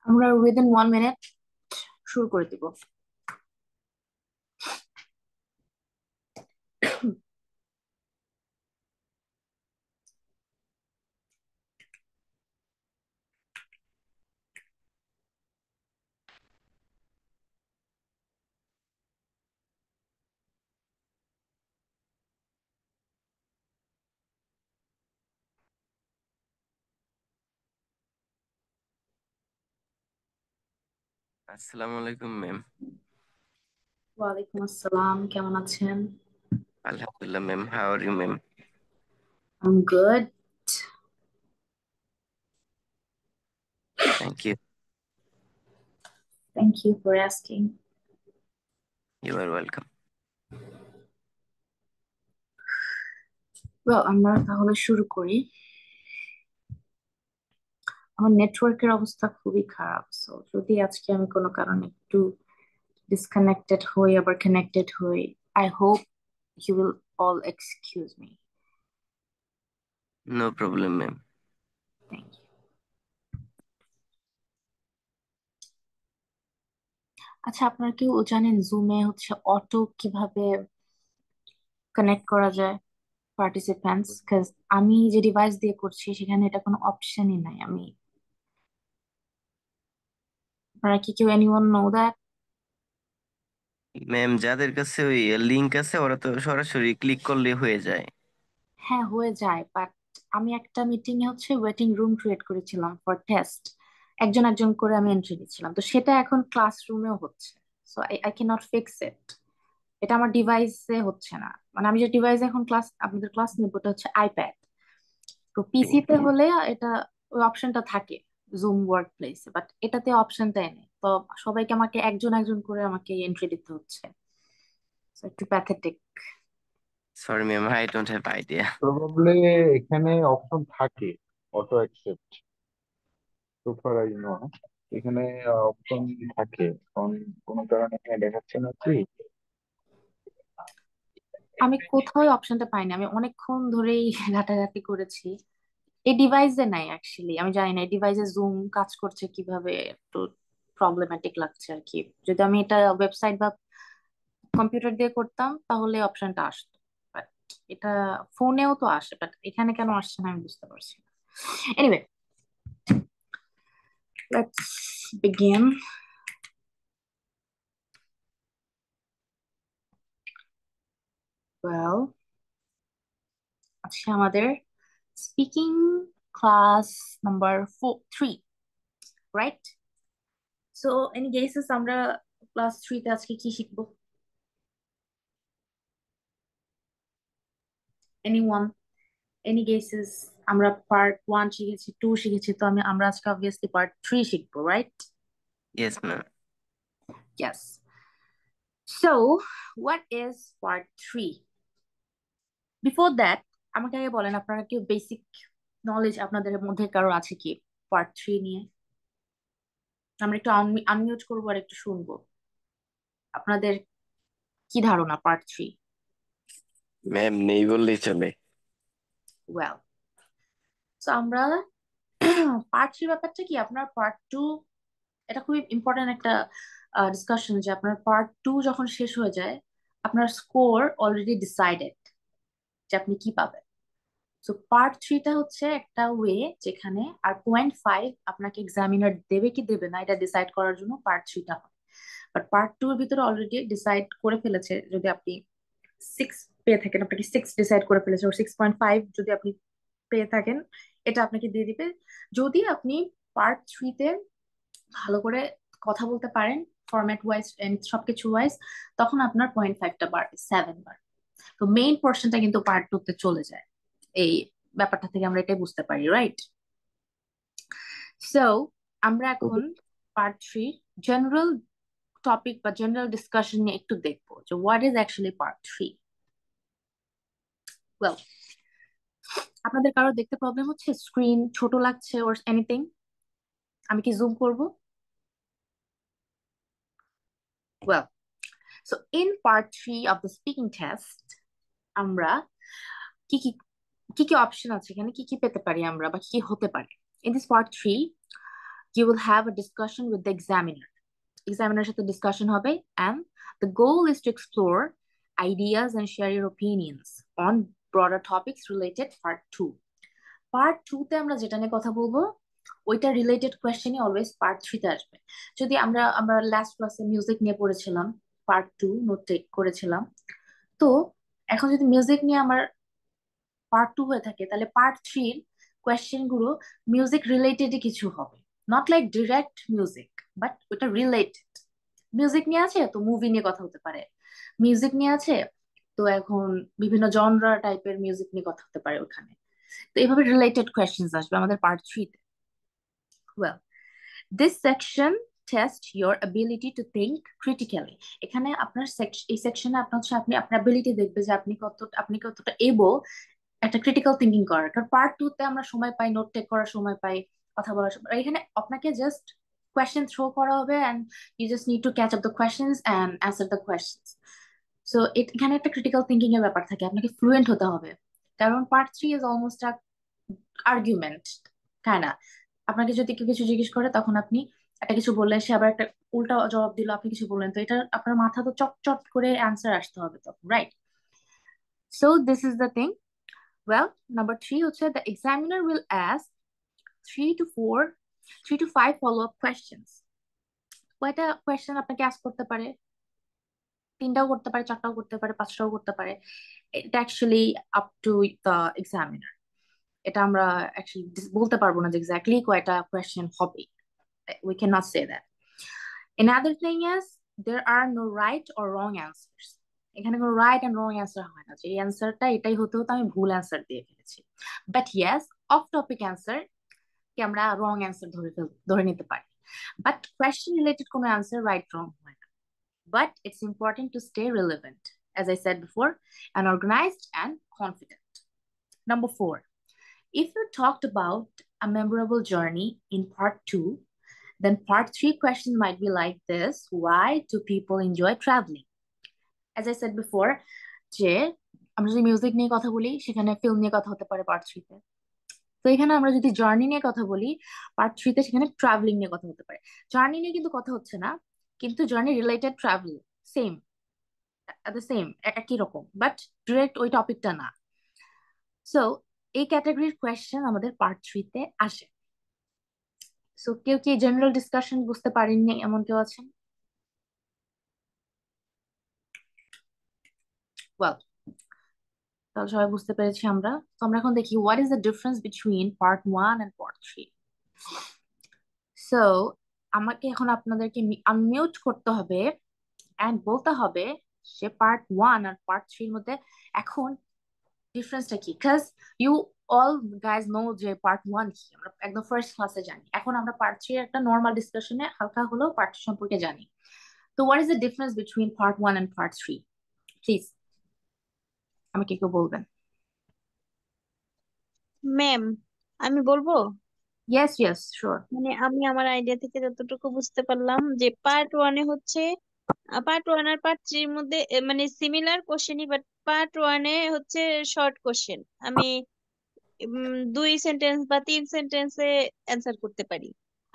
আমরা within 1 minute শুরু করে দিব। আসসালামু আলাইকুম ম্যাম। ওয়ালাইকুম আসসালাম, কেমন আছেন? আলহামদুলিল্লাহ ma'am, how are you ma'am? I good. Thank you. Thank you for asking. You are welcome. আমরা তাহলে শুরু করি। আমার নেটওয়ার্কের অবস্থা খুবই খারাপ, সো যদি আজকে আমি কোনো কারণে একটু ডিসকানেক্টেড হই আবার কানেক্টেড হই, I hope you will all excuse me. No problem ma'am. Thank you. আচ্ছা, আপনারা কেউ জানেন জুমে হচ্ছে অটো কিভাবে কানেক্ট করা যায় পার্টিসিপেন্টস? কজ আমি যে ডিভাইস দিয়ে করছি সেখানে এটা কোনো অপশনই নাই। আপনারা কি কেউ এনিওয়ান নো দ্যাট? ম্যাম, যাদের কাছে ওই লিংক আছে ওরা তো সরাসরি ক্লিক করলে হয়ে যায়। হ্যাঁ, হয়ে যায়, বাট আমি একটা মিটিং এ হচ্ছে ওয়েটিং রুম ক্রিয়েট করেছিলাম ফর টেস্ট। একজন একজন করে আমি এন্ট্রি দিচ্ছিলাম, তো সেটা এখন ক্লাসরুমেও হচ্ছে। So I can not fix it. এটা আমার ডিভাইসে হচ্ছে না। মানে আমি যে ডিভাইসে এখন আপনাদের ক্লাস নিব ওটা হচ্ছে আইপ্যাড। তো পিসিতে হলে এটা ওই অপশনটা থাকে জুম ওয়ার্ক প্লেসে, বাট এটাতে অপশনটাই নেই। তো সবাইকে আমাকে একজন একজন করে আমাকে এন্ট্রি দিতে হচ্ছে। So, একটু pathetic. Sorry ma'am, I don't have idea. Probably এখানে অপশন থাকে auto accept, so far I know. এখানে অপশন থাকে, কারণ কোনো কারণে এখানে দেখাচ্ছে না কি। আমি কোথাও অপশনটা পাইনি, আমি অনেকক্ষণ ধরেই ঘাটাঘাটি করেছি। এই ডিভাইসে নাই অ্যাকচুয়ালি, আমি জানি না এই ডিভাইসে জুম কাজ করছে কিভাবে। একটু প্রবলেম্যাটিক লাগছে আর কি। যদি আমি এটা ওয়েবসাইট বা কম্পিউটার দিয়ে করতাম তাহলে অপশনটা আসতো, বাট এটা ফোনেও তো আসে, বাট এখানে কেন আসছে না আমি বুঝতে পারছি না। Anyway, let's begin. ওয়েল, আজকে আমাদের speaking class number 3, right? So any guesses আমরা ক্লাস 3 তে আজকে কি শিখবো? Anyone, any guesses? আমরা পার্ট 1 শিখেছি, 2 শিখেছি, তো আমরা আজকে অবভিয়াসলি পার্ট 3 শিখবো, right? Yes ma'am. Yes. So what is part 3? Before that, আমাকে আগে বলেন, আপনারা কি বেসিক নলেজ আপনাদের মধ্যে কারো আছে কি পার্ট 3 নিয়ে? আমরা একটু আনমিউট করবো আর একটু শুনবো আপনাদের কি ধারণা পার্ট 3। ম্যাম, নেই বললেই চলে। ওয়েল, তো আমরা পার্ট 3 ব্যাপারটা কি, আপনার পার্ট 2, এটা খুবই ইম্পর্টেন্ট একটা ডিসকাশন যে আপনার পার্ট 2 যখন শেষ হয়ে যায় আপনার স্কোর অলরেডি ডিসাইডেড যে আপনি কি পাবেন। তো পার্ট 3টা হচ্ছে একটা ওয়ে যেখানে আর 0.5 আপনাকে এক্সামিনার দেবে কি দেবে না এটা ডিসাইড করার জন্য পার্ট 3টা হয়। বাট পার্ট 2 এর ভিতরে অলরেডি ডিসাইড করে ফেলেছে, যদি আপনি 6 পেয়ে থাকেন আপনাকে 6 ডিসাইড করে ফেলেছে, ওর 6.5 যদি আপনি পেয়ে থাকেন এটা আপনাকে দিয়ে দিবে। যদি আপনি পার্ট 3তে ভালো করে কথা বলতে পারেন, ফরম্যাট ওয়াইজ এন্ড সবকিছু ওয়াইজ, তখন আপনার 0.5টা বাড়বে, 7 বার। তো মেইন পোর্শনটা কিন্তু পার্ট 2 তে চলে যায়। এই ব্যাপারটা থেকে আমরা এটাই বুঝতে পারি, রাইট? সো আমরা এখন পার্ট 3 জেনারেল টপিক বা জেনারেল ডিসকাশন নিয়ে একটু দেখবো যে what is actually part 3। Well, আপনাদের কারো দেখতে প্রবলেম হচ্ছে, স্ক্রিন ছোট লাগছে ওর এনিথিং? আমি কি জুম করব? Well, so in part 3 of the speaking test আমরা কি কি কি কি অপশন আছে, এখানে কি কি পেতে পারি আমরা বা কি কি হতে পারে? In this part 3 you will have a discussion with the examiner. Examiner সাথে discussion হবে, and the goal is to explore ideas and share your opinions on broader topics related part 2. Part 2 তে আমরা যেটা নিয়ে কথা বলবো ওইটা রিলেটেড কোয়েশ্চেনই অলওয়েজ পার্ট 3 তে আসবে। যদি আমরা লাস্ট ক্লাসে মিউজিক নিয়ে পড়েছিলাম, পার্ট 2 নোট টেক করেছিলাম, তো এখন যদি মিউজিক নিয়ে আমার পার্ট 2 হয়ে থাকে, তাহলে পার্ট 3 কোয়েশ্চেন গুলো মিউজিক রিলেটেডই কিছু হবে, not like direct music, but ওটা রিলেটেড। মিউজিক নিয়ে আছে তো মুভি নিয়ে কথা হতে পারে, মিউজিক নিয়ে আছে তো এখন বিভিন্ন জনরা টাইপের মিউজিক নিয়ে কথা হতে পারে ওখানে। তো এইভাবে রিলেটেড কোয়েশ্চেন্স আসবে আমাদের পার্ট 3 তে। Well, this section test your ability to think critically. এখানে আপনার এই সেকশনে আপনার হচ্ছে আপনার অ্যাবিলিটি দেখবে যে আপনি কতটা এবল একটা ক্রিটিক্যাল থিঙ্কিং করার। কারণ পার্ট 2 তে আমরা সময় পাই, নোট টেক করার সময় পাই, কথা বলার সময়। এখানে আপনাকে জাস্ট কোয়েশ্চেন থ্রো করা হবে, and you just need to catch up the questions and answer the questions. So এখানে একটা ক্রিটিক্যাল থিঙ্কিং এর ব্যাপার থাকে, আপনাকে ফ্লুয়েন্ট হতে হবে। কারণ part 3 is almost a argument, তাই না? আপনাকে যদি কেউ কিছু জিজ্ঞেস করে, তখন আপনি একটা কিছু বললেন, সে আবার একটা উল্টা জবাব দিল, আপনি কিছু বললেন, তো এটা আপনার মাথা তো চট করে অ্যান্সার আসতে হবে তখন, right? So this is the thing. Well, number 3 হচ্ছে the examiner will ask 3 to 5 follow-up questions. কয়টা কোয়েশ্চেন আপনাকে আস্ক করতে পারে? 3টাও করতে পারে, 4টাও করতে পারে, 5টাও করতে পারে। এটা actually up to the examiner. এটা আমরা অ্যাকচুয়ালি বলতে পারবো না যে এক্স্যাক্টলি কয়টা কোয়েশ্চেন হবে। We cannot say that. Another thing is there are no right or wrong answers. এখানে কোনো রাইট এন্ড রং অ্যান্সার হয় না যে এই অ্যান্সারটা এটাই হতে হতো, আমি ভুল অ্যান্সার দিয়ে ফেলেছি। But yes, off topic answer কে আমরা রং অ্যান্সার ধরে নিতে পারি, বাট কোয়েশ্চেন রিলেটেড কোনো অ্যান্সার রাইট রং হয় না। But it's important to stay relevant, as I said before, and organized and confident. Number 4, if you talked about a memorable journey in part 2, then part 3 question might be like this: why do people enjoy traveling? As I said before, যে আমরা যদি music নিয়ে কথা বলি, সেখানে film নিয়ে কথা হতে পারে পার্ট 3 তে। তো এখানে আমরা যদি জার্নি নিয়ে কথা বলি, পার্ট 3 তে সেখানে ট্রাভেলিং নিয়ে কথা হতে পারে। জার্নি নিয়ে কিন্তু কথা হচ্ছে না, কিন্তু journey related travel same, same একই রকম, বাট ডিরেক্ট ওই টপিকটা না। সো এই ক্যাটাগরির কোয়েশ্চেন আমাদের পার্ট 3 তে আসে। সো কেউ কি জেনারেল ডিসকাশন বুঝতে পারেননি এমন কেউ আছেন? ওয়েল, তাহলে সবাই বুঝতে পেরেছি আমরা। তো আমরা এখন দেখি what is the difference between part 1 and part 3। So আমাকে এখন আপনাদেরকে আনমিউট করতে হবে এন্ড বলতে হবে যে পার্ট 1 আর পার্ট 3 এর মধ্যে এখন ডিফারেন্সটা কি। Because you all guys know যে পার্ট 1 কি, আমরা একদম ফার্স্ট ক্লাসে জানি। এখন আমরা পার্ট 3 এর একটা নর্মাল ডিসকাশনে হালকা হলেও পার্ট 2 সম্পর্কে জানি। তো what is the difference between part 1 and part 3? Please আমাকে কেউ বলবেন। ম্যাম, আমি বলবো। Yes yes sure. মানে আমি আমার আইডিয়া থেকে যতটুকু বুঝতে পারলাম যে পার্ট ওয়ানে হচ্ছে পার্ট ওয়ান আর পার্ট থ্রির মধ্যে মানে সিমিলার কোশ্চেনই, বাট পার্ট ওয়ানে হচ্ছে শর্ট কোশ্চেন। আমি 2 সেন্টেন্স বা 3 সেন্টেন্সে অ্যান্সার করতে পারি।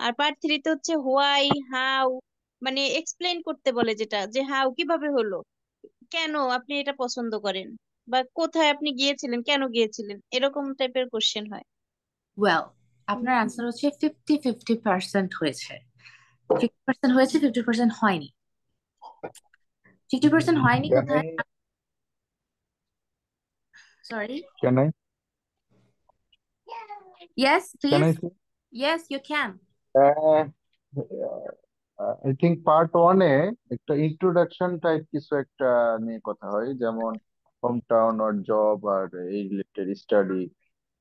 আর পার্ট থ্রিতে হচ্ছে হোয়াই, হাউ, মানে এক্সপ্লেইন করতে বলে, যেটা যে হাউ কিভাবে হলো, কেন আপনি এটা পছন্দ করেন, বা কোথায় আপনি গিয়েছিলেন, কেন গিয়েছিলেন, এরকম টাইপের কোশ্চেন হয়। ওয়েল, আপনার অ্যান্সার হচ্ছে 50-50% হয়েছে। 50% হয়েছে, 50% হয়নি। 50% হয়নি Can কোথায়? I sorry. can I Yes, can please. I say? Yes, you can. Uh, I think part ওয়ানে একটা ইন্ট্রোডাকশন টাইপ কিছু একটা নিয়ে কথা হয়, যেমন হোম টাউন আর জব আর এই রিলেটেড স্টাডি।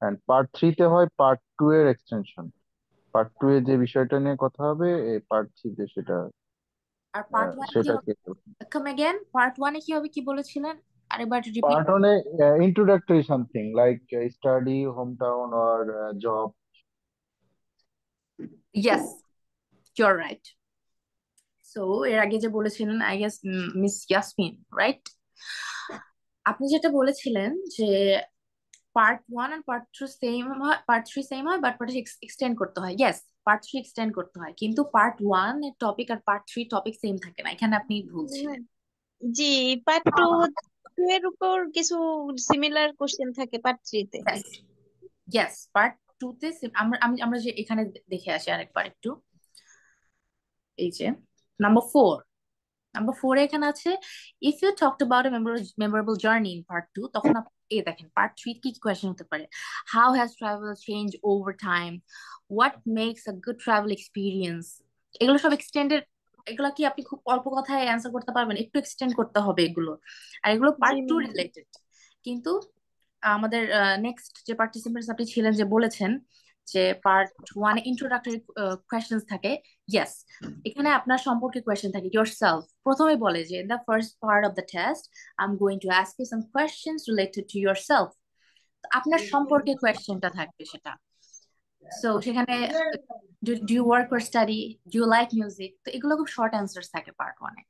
এন্ড পার্ট থ্রিতে হয় পার্ট টু এর এক্সটেনশন। পার্ট টু এ যে বিষয়টা নিয়ে কথা হবে, এই পার্ট থ্রিতে সেটা আর পার্ট 1 কি হবে? সেটাকে। Come again. পার্ট 1 এ কি হবে, কি বলেছিলেন? আরেকবার রিপিট। পার্ট ওয়ানে introductory something like study, home town আর job. Yes, you're right. So এর আগে যে বলেছিলেন, I guess miss Yasmin, right? আপনি যেটা বলেছিলেন যে পার্ট 1 আর পার্ট 2 সেম হয়, পার্ট 3 সেম হয়, বাট পার্ট এক্সটেন্ড করতে হয়। ইয়েস, পার্ট থ্রি এক্সটেন্ড করতে হয়, কিন্তু পার্ট ওয়ান এর টপিক আর পার্ট থ্রি টপিক সেম থাকে না, এখানে আপনি ভুল ছিলেন। জি, পার্ট টু এর উপর কিছু সিমিলার কোশ্চেন থাকে পার্ট থ্রিতে। ইয়েস, পার্ট টু তে আমরা যে এখানে দেখে আসি আরেকবার একটু। এই যে নাম্বার 4 এখানে আছে, if you talked about a memorable journey in part two, তখন আপনি দেখেন পার্ট থ্রি কি কি কোয়েশ্চেন হতে পারে। How has travel change over time, what makes a good travel experience. এগুলো সব এক্সটেন্ডেড, এগুলো কি আপনি খুব অল্প কথায় অ্যান্সার করতে পারবেন? একটু এক্সটেন্ড করতে হবে এগুলো, আর এগুলো জি পার্ট টু ম্যাম। রিলেটেড। কিন্তু আমাদের নেক্সট যে পার্টিসিপেন্টস আপনি ছিলেন যে বলেছেন যে পার্ট ওয়ানে ইন্ট্রোডাক্টরি কোয়েশ্চেন্স থাকে, ইয়েস, এখানে আপনার সম্পর্কে কোয়েশ্চেন থাকে ইয়োর সেলফ। প্রথমে বলে যে in the first part of the test I am going to ask you some questions related to your self. আপনার সম্পর্কে কোয়েশ্চেনটা থাকবে সেটা। সো সেখানে do you work or study, do you like music, তো এগুলো খুব শর্ট অ্যান্সার্স থাকে পার্ট ওয়ানে।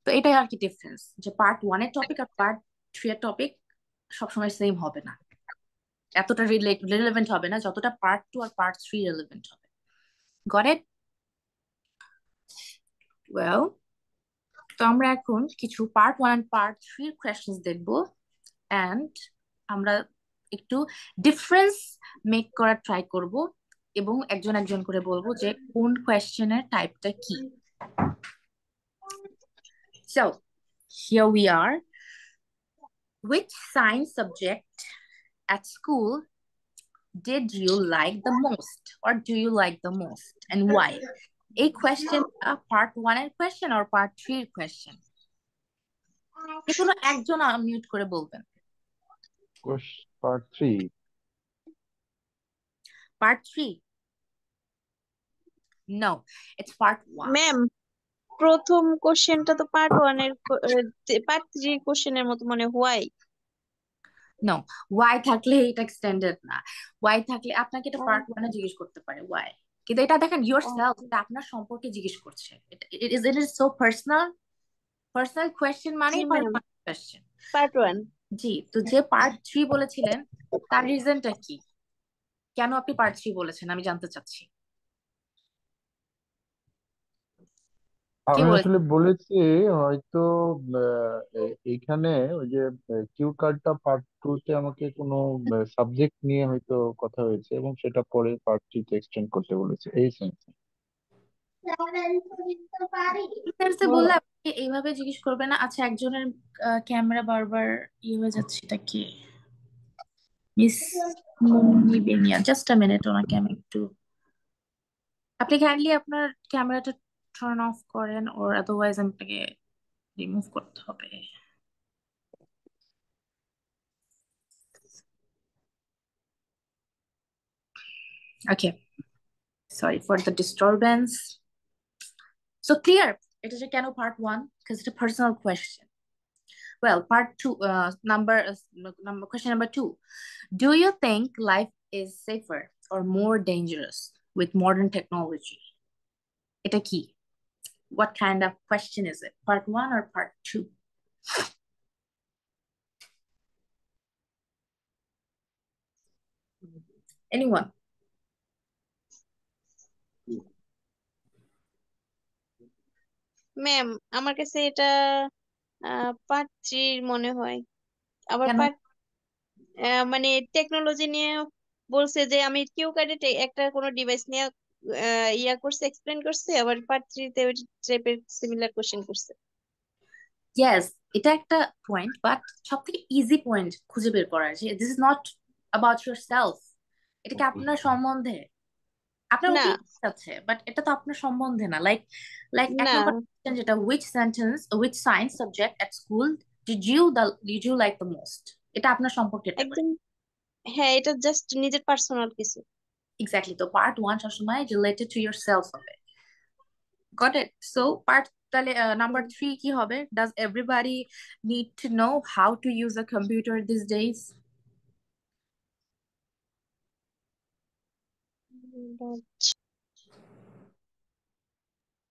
তো এটাই আর কি ডিফারেন্স, যে পার্ট ওয়ানের টপিক আর পার্ট থ্রি এর টপিক সবসময় সেম হবে না, এতটা রিলেভেন্ট হবে না যতটা পার্ট টু আর পার্ট থ্রি রিলেভেন্ট হবে। Got it? ওয়েল, তো আমরা এখন কিছু part one and part three questions দেখবো, অ্যান্ড আমরা একটু ডিফারেন্স মেক করার ট্রাই করব, এবং একজন একজন করে বলবো যে কোন কোয়েশ্চেনের টাইপটা কি। So here we are, which science subject at school did you like the most, or do you like the most, and why? এই কোয়েশ্চেন পার্ট ওয়ান এর কোয়েশ্চেন আর পার্ট থ্রি এর কোয়েশ্চেন, যে কোনো একজন মিউট করে বলবেন। Part three. Part three? No, it's part one. Ma'am, প্রথম কোশ্চেনটা তো পার্ট ওয়ানের, পার্ট থ্রি কোশ্চেনের মতো মনে হোয়াই। নো, ওয়াই থাকলে এটা এক্সটেন্ডেড না। ওয়াই থাকলে আপনাকে এটা পার্ট ওয়ানে জিজ্ঞেস করতে পারে ওয়াই, কিন্তু এটা দেখেন ইয়োর সেলফ, এটা আপনার সম্পর্কে জিজ্ঞেস করছে। It is so personal, personal question জি মানেই part ma'am, one question. Part one. জি, তো যে পার্ট থ্রি বলেছিলেন তার রিজনটা কি, কেন আপনি পার্ট থ্রি বলেছেন আমি জানতে চাচ্ছি। কে আমি বলেছেন? আসলে বলেছি হয়তো এইখানে ওই যে কিউ কার্ডটা পার্ট টু তে আমাকে কোনো সাবজেক্ট নিয়ে হয়তো কথা হয়েছে এবং সেটা পরে পার্ট থ্রি তে এক্সটেন্ড করতে বলেছে এই সেন্সে। ডিটেলসে বললে আপনি এইভাবে জিজ্ঞেস করবেন না। আচ্ছা, একজনের ক্যামেরা বারবার হয়ে যাচ্ছে, এটা কি? Miss Munni Beniya, just a minute, ওনাকে আমি একটু, আপনি কাইন্ডলি আপনার ক্যামেরাটা টার্ন অফ করেন, ওর আদারওয়াইজ আপনাকে রিমুভ করতে হবে। Okay, sorry for the disturbance. So clear এটা যে কেন পার্ট ওয়ান, বিকজ এটা personal question. Well, part two, question number 2. Do you think life is safer or more dangerous with modern technology? এটা কি? What kind of question is it? Part one or part two? Anyone? Ma'am, আমার কাছে এটা part থ্রির মনে হয়। আবার কেন? পার্ট মানে টেকনোলজি নিয়ে বলছে যে আমি কিউ কার্ডে একটা কোনো ডিভাইস নিয়ে ইয়া করছে, এক্সপ্লেন করছে, আবার পার্ট থ্রিতে ওই টাইপের সিমিলার কোশ্চেন করছে। Yes, এটা একটা পয়েন্ট, বাট সব থেকে ইজি পয়েন্ট খুঁজে বের করার যে this is not about your self, এটা কি আপনার সম্বন্ধে, আপনার না ওপিনিয়ন আছে, বাট এটা তো আপনার সম্বন্ধে না। লাইক লাইক এক না নম্বর question যেটা, which science subject at school did you like the most, এটা আপনার সম্পর্কে ব্যাপার। একদম, হ্যাঁ, এটা জাস্ট নিজের পার্সোনাল কিছু। এক্স্যাক্টলি, তো পার্ট ওয়ান সবসময় রিলেটেড টু ইয়োর সেলফ হবে। গট ইট? সো পার্ট, তাহলে নাম্বার থ্রি কি হবে? Does everybody need to know how to use a computer this days?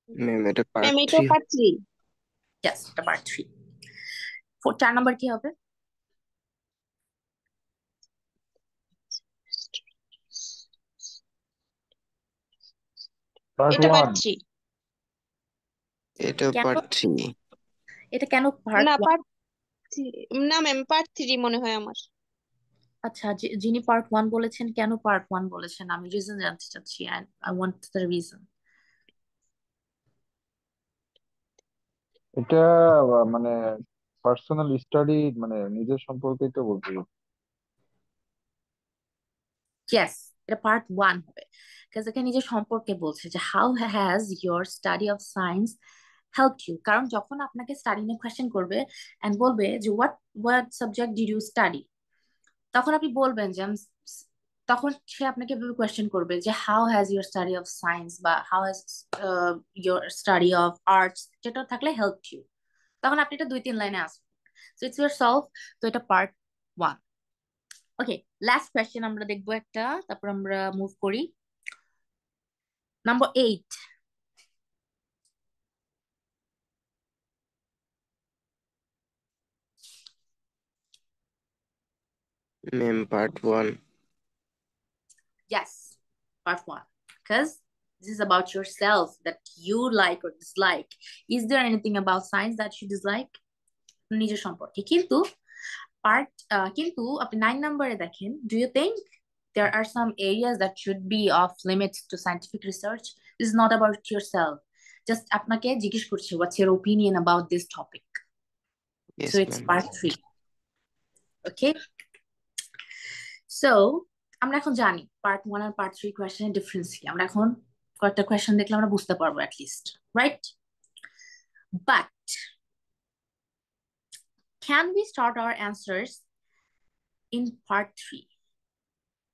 Ma'am এটা পার্ট ম্যাম, এটা থ্রি। Part three. ইয়েস, এটা part three. 4 number কি হবে? Part এটা ওয়ান। পার্ট 3। এটাও কেন? পার্ট 3। এটা কেন পার্ট না ওয়ান? পার্ট 3, না ম্যাম পার্ট 3 মনে হয় আমার। আচ্ছা, যিনি পার্ট ওয়ান বলেছেন, কেন পার্ট ওয়ান বলেছেন? আমি রিজন জানতে চাচ্ছি, আই ওয়ান্ট দ্য রিজন। এটা মানে পার্সোনাল স্টাডি, মানে নিজের সম্পর্কেই তো বলতে চাই। ইয়েস, এটা পার্ট ওয়ান হবে। কারণ এখানে নিজের সম্পর্কে বলছে যে how has your study of science help you. কারণ যখন আপনাকে স্টাডি নিয়ে কোয়েশ্চেন করবে এন্ড বলবে যে what what subject did you study, তখন আপনি বলবেন যে তখন সে আপনাকে এভাবে কোয়েশ্চেন করবে যে how has your study of science বা how has your study of arts, যেটা থাকলে হেল্প ইউ, তখন আপনি এটা 2-3 লাইনে আসবেন। So it's your self. তো এটা পার্ট ওয়ান। ওকে, লাস্ট কোয়েশ্চেন আমরা দেখবো একটা, তারপর আমরা মুভ করি। Number 8. Ma'am part 1। Yes, part one. Because this is about yourself, that you like or dislike. Is there anything about science that you dislike? নিজের সম্পর্কে। কিন্তু কিন্তু আপনি 9 নম্বরে দেখেন, do you think there are some areas that should be off limits to scientific research? This is not about yourself. Just আপনাকে জিজ্ঞেস করছে, what's your opinion about this topic? Yes So it's ma'am. part 3. Okay? So আমরা এখন জানি part one আর part three কোয়েশ্চেনের difference কি। আমরা এখন কয়েকটা কোয়েশ্চেন দেখলে আমরা বুঝতে পারবো at least, right? But can we start our answers in part three?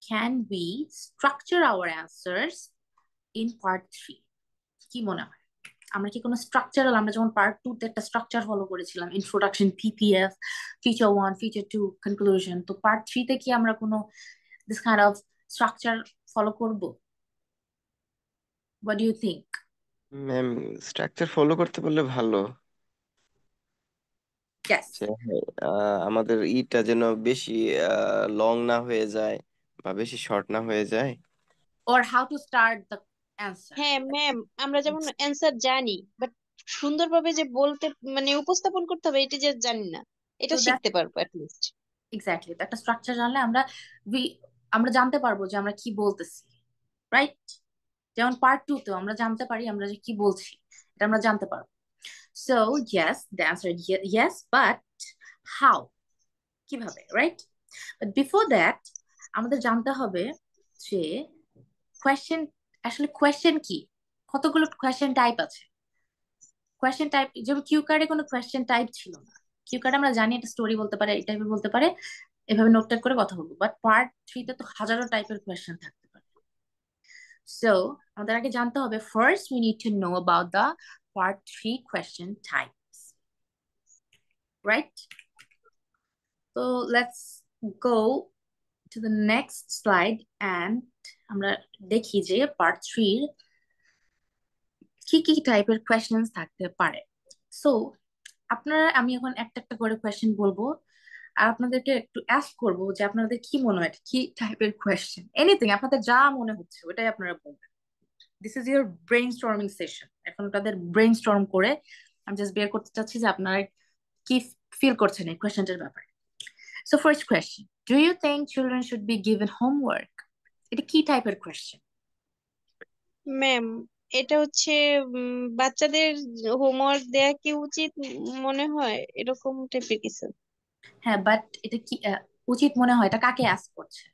Can we structure our answers in part three? কি মনে হয়? আমরা কি কোনো স্ট্রাকচারাল, আমরা যেমন পার্ট টু তে একটা স্ট্রাকচার ফলো করেছিলাম, introduction, PPF, feature one, feature two, conclusion, তো পার্ট থ্রি তে কি আমরা কোনো this kind of structure follow করবো? What do you think? Ma'am structure follow করতে পারলে ভালো। Yes. যে আমাদের ইটা যেন বেশি লং না হয়ে যায় বা বেশি শর্ট না হয়ে যায়। Or how to start the answer. হ্যাঁ ম্যাম, আমরা যেমন অ্যান্সার জানি, বাট সুন্দরভাবে যে বলতে মানে উপস্থাপন করতে হবে এটা যে জানি না, এটা So that শিখতে পারবো লিস্ট। exactly, একটা স্ট্রাকচার জানলে আমরা আমরা জানতে পারবো যে আমরা কি বলতেছি, রাইট? যেমন পার্ট টু তেও আমরা জানতে পারি আমরা যে কি বলছি, এটা আমরা জানতে পারবো। So yes, the answer yes, but how, কিভাবে, রাইট? বাট বিফোর দ্যাট আমাদের জানতে হবে যে কোয়েশ্চেন, আসলে কোয়েশ্চেন কি, কতগুলো কোয়েশ্চেন টাইপ আছে। কোয়েশ্চেন টাইপ, যেমন কিউ কার্ডে কোনো কোয়েশ্চেন টাইপ ছিল না। কিউ কার্ডে আমরা জানি একটা স্টোরি বলতে পারে, এই টাইপের বলতে পারে, এভাবে নোট করে কথা বলবো। বাট পার্ট থ্রিতে তো হাজারো টাইপের কোয়েশ্চেন থাকতে পারে। সো আমাদের আগে জানতে হবে, first we need to know about the part three question types, right? তো let's go to the next slide and আমরা দেখি যে পার্ট থ্রির কি কি টাইপের কোয়েশ্চেন থাকতে পারে। সো আপনারা, আমি এখন একটা একটা করে কোয়েশ্চেন বলবো আর আপনাদেরকে একটু অ্যাস্ক করবো যে আপনাদের কি মনে হয় এটা কি টাইপের কোয়েশ্চেন। এনিথিং আপনাদের যা মনে হচ্ছে ওটাই আপনারা বলবেন। This is your brain storming session. এখন তাদের ব্রেইন স্টর্ম করে আমি জাস্ট বের করতে চাচ্ছি যে আপনারা কি ফিল করছেন এই কোয়েশ্চেনটার ব্যাপারে। So first question, do you think children should be given homework? এটা কি টাইপের কোয়েশ্চেন? ম্যাম এটা হচ্ছে বাচ্চাদের হোমওয়ার্ক দেয়া কি উচিত মনে হয়, এরকম টাইপের কিছু। হ্যাঁ, বাট এটা কি উচিত মনে হয়, এটা কাকে আস্ক করছে?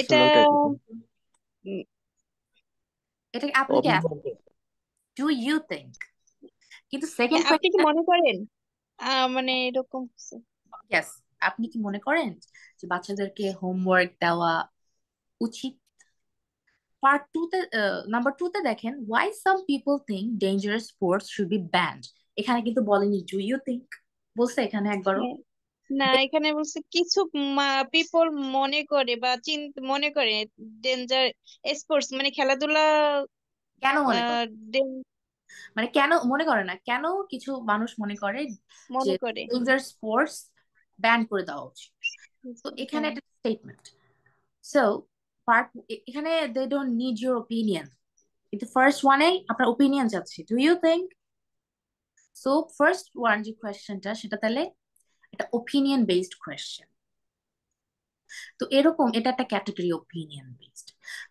এটা পার্সোনাল টাইপ। উম, এটা আপনি কে আস্ক, ডু ইউ থিঙ্ক? কিন্তু সেকেন্ড হ্যাঁ, আপনি কি কোয়েশ্চেন, মনে করেন মানে এরকম কিছু? ইয়েস, আপনি কি মনে করেন যে বাচ্চাদেরকে হোমওয়ার্ক দেওয়া উচিত? পার্ট টু তে, নাম্বার টু তে দেখেন, why some people think dangerous sports should be banned. এখানে কিন্তু বলেনি ডু ইউ থিঙ্ক, বলছে এখানে একবারও। হ্যাঁ, না এখানে বলছে কিছু পিপল মনে করে বা মনে করে ডেঞ্জার স্পোর্টস মানে খেলাধুলা কেন মনে করে, আহ, ডেন- মানে কেন মনে করে না, কেন কিছু মানুষ মনে করে যে মনে করে। ডেঞ্জারাস স্পোর্টস ব্যান করে দেওয়া উচিত। তো এখানে হ্যাঁ, একটা স্টেটমেন্ট। সো পার্ট, এখানে they don't need your opinion, কিন্তু ফার্স্ট ওয়ানে আপনার ওপিনিয়ন চাচ্ছি, do you think? So first one যে কোয়েশ্চেনটা সেটা তাহলে একটা ওপিনিয়ন বেসড কোয়েশ্চেন। তো এরকম এটা একটা ক্যাটাগরি ওপিনিয়ন বেসড।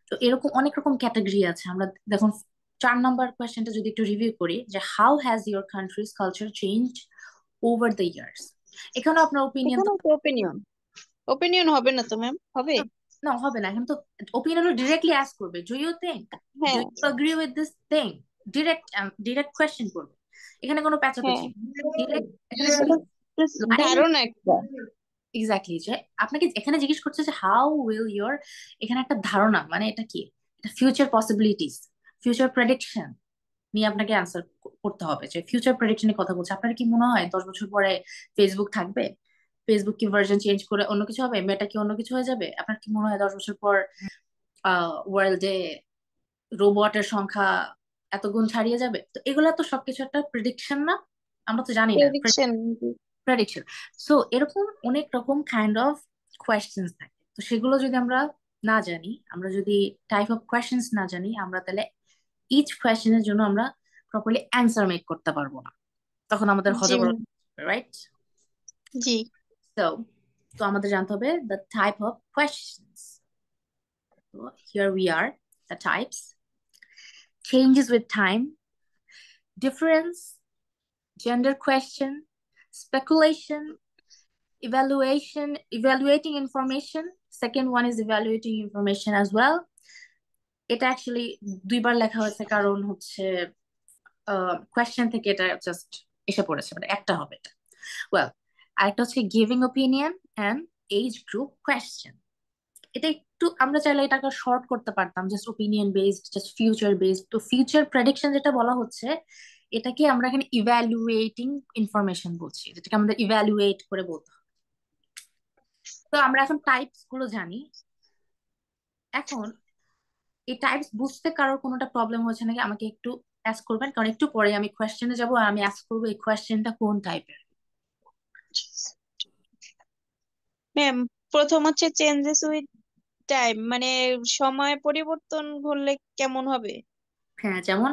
তো এরকম অনেক রকম ক্যাটাগরি আছে। আমরা দেখুন 4 নম্বর কোয়েশ্চেনটা যদি একটু রিভিউ করি, যে how has your countries culture changed over the years. এখানে আপনার ওপিনিয়ন তো এখানে তো ওপিনিয়ন ওপিনিয়ন হবে না তো ম্যাম, হবে? না, হবে না। এখন তো ওপিনিয়ন ডিরেক্টলি আস্ক করবে, ডু ইউ থিঙ্ক, ডু হ্যাঁ, you agree with this thing. Direct direct question করবে, এখানে কোনো হ্যাঁ, প্যাচাপেচি ডিরেক্ট। এখানে এটা just লাইন ধারণা একটা। এক্স্যাক্টলি, যে আপনাকে এখানে জিজ্ঞেস করছে যে হাউ উইল ইউর, এখানে একটা ধারণা, মানে এটা কি, এটা ফিউচার পসিবিলিটিস, ফিউচার প্রেডিকশন নিয়ে আপনাকে অ্যান্সার করতে হবে। যে ফিউচার প্রেডিকশনের কথা বলছে, আপনার কি মনে হয় 10 বছর পরে ফেসবুক থাকবে? ফেসবুক কি ভার্সন চেঞ্জ করে অন্য কিছু হবে? মেটা কি অন্য কিছু হয়ে যাবে? আপনার কি মনে হয় 10 বছর পর ওয়ার্ল্ডে রোবটের সংখ্যা এত গুণ ছাড়িয়ে যাবে? তো এগুলা তো সবকিছু একটা প্রেডিকশন না? আমরা তো জানি না প্রেডিকশন। প্রেডিকশন। সো এরকম অনেক রকম কাইন্ড অফ কোয়েশ্চেন্স থাকে। তো সেগুলো যদি আমরা না জানি, আমরা যদি টাইপ অফ কোয়েশ্চেন্স না জানি, আমরা তাহলে ইচ কোয়েশ্চেনের জন্য আমরা প্রপারলি অ্যান্সার মেক করতে পারবো না, তখন আমাদের জি হজবরল, ম্যাম, রাইট? জি। তো তো আমাদের জানতে হবে দ্য টাইপ অফ কোয়েশ্চেন্স। তো here we are the types: changes with time, difference, gender question, speculation, evaluation, evaluating information. Second one is evaluating information as well. এটা অ্যাকচুয়ালি দুইবার লেখা হয়েছে, কারণ হচ্ছে কোয়েশ্চেন থেকে এটা জাস্ট এসে পড়েছে, মানে একটা হবে এটা। ওয়েল, আরেকটা হচ্ছে giving opinion and age group question. এটা একটু আমরা চাইলে এটাকে শর্ট করতে পারতাম, just opinion based, just future based. তো ফিউচার প্রেডিকশন যেটা বলা হচ্ছে, এটাকে আমরা এখানে ইভ্যালুয়েটিং ইনফরমেশন বলছি, যেটাকে আমরা ইভ্যালুয়েট করে বলতে হবে। তো আমরা এখন টাইপস গুলো জানি। এখন এই টাইপস বুঝতে কারোর কোনোটা প্রবলেম হচ্ছে নাকি আমাকে একটু অ্যাস্ক করবেন, কারণ একটু পরে আমি কোয়েশ্চেনে যাবো আর আমি অ্যাস্ক করবো এই কোয়েশ্চেনটা কোন টাইপের। ম্যাম, প্রথম হচ্ছে চেঞ্জেস উইথ টাইম, মানে সময় পরিবর্তন ঘটলে কেমন হবে? হ্যাঁ, যেমন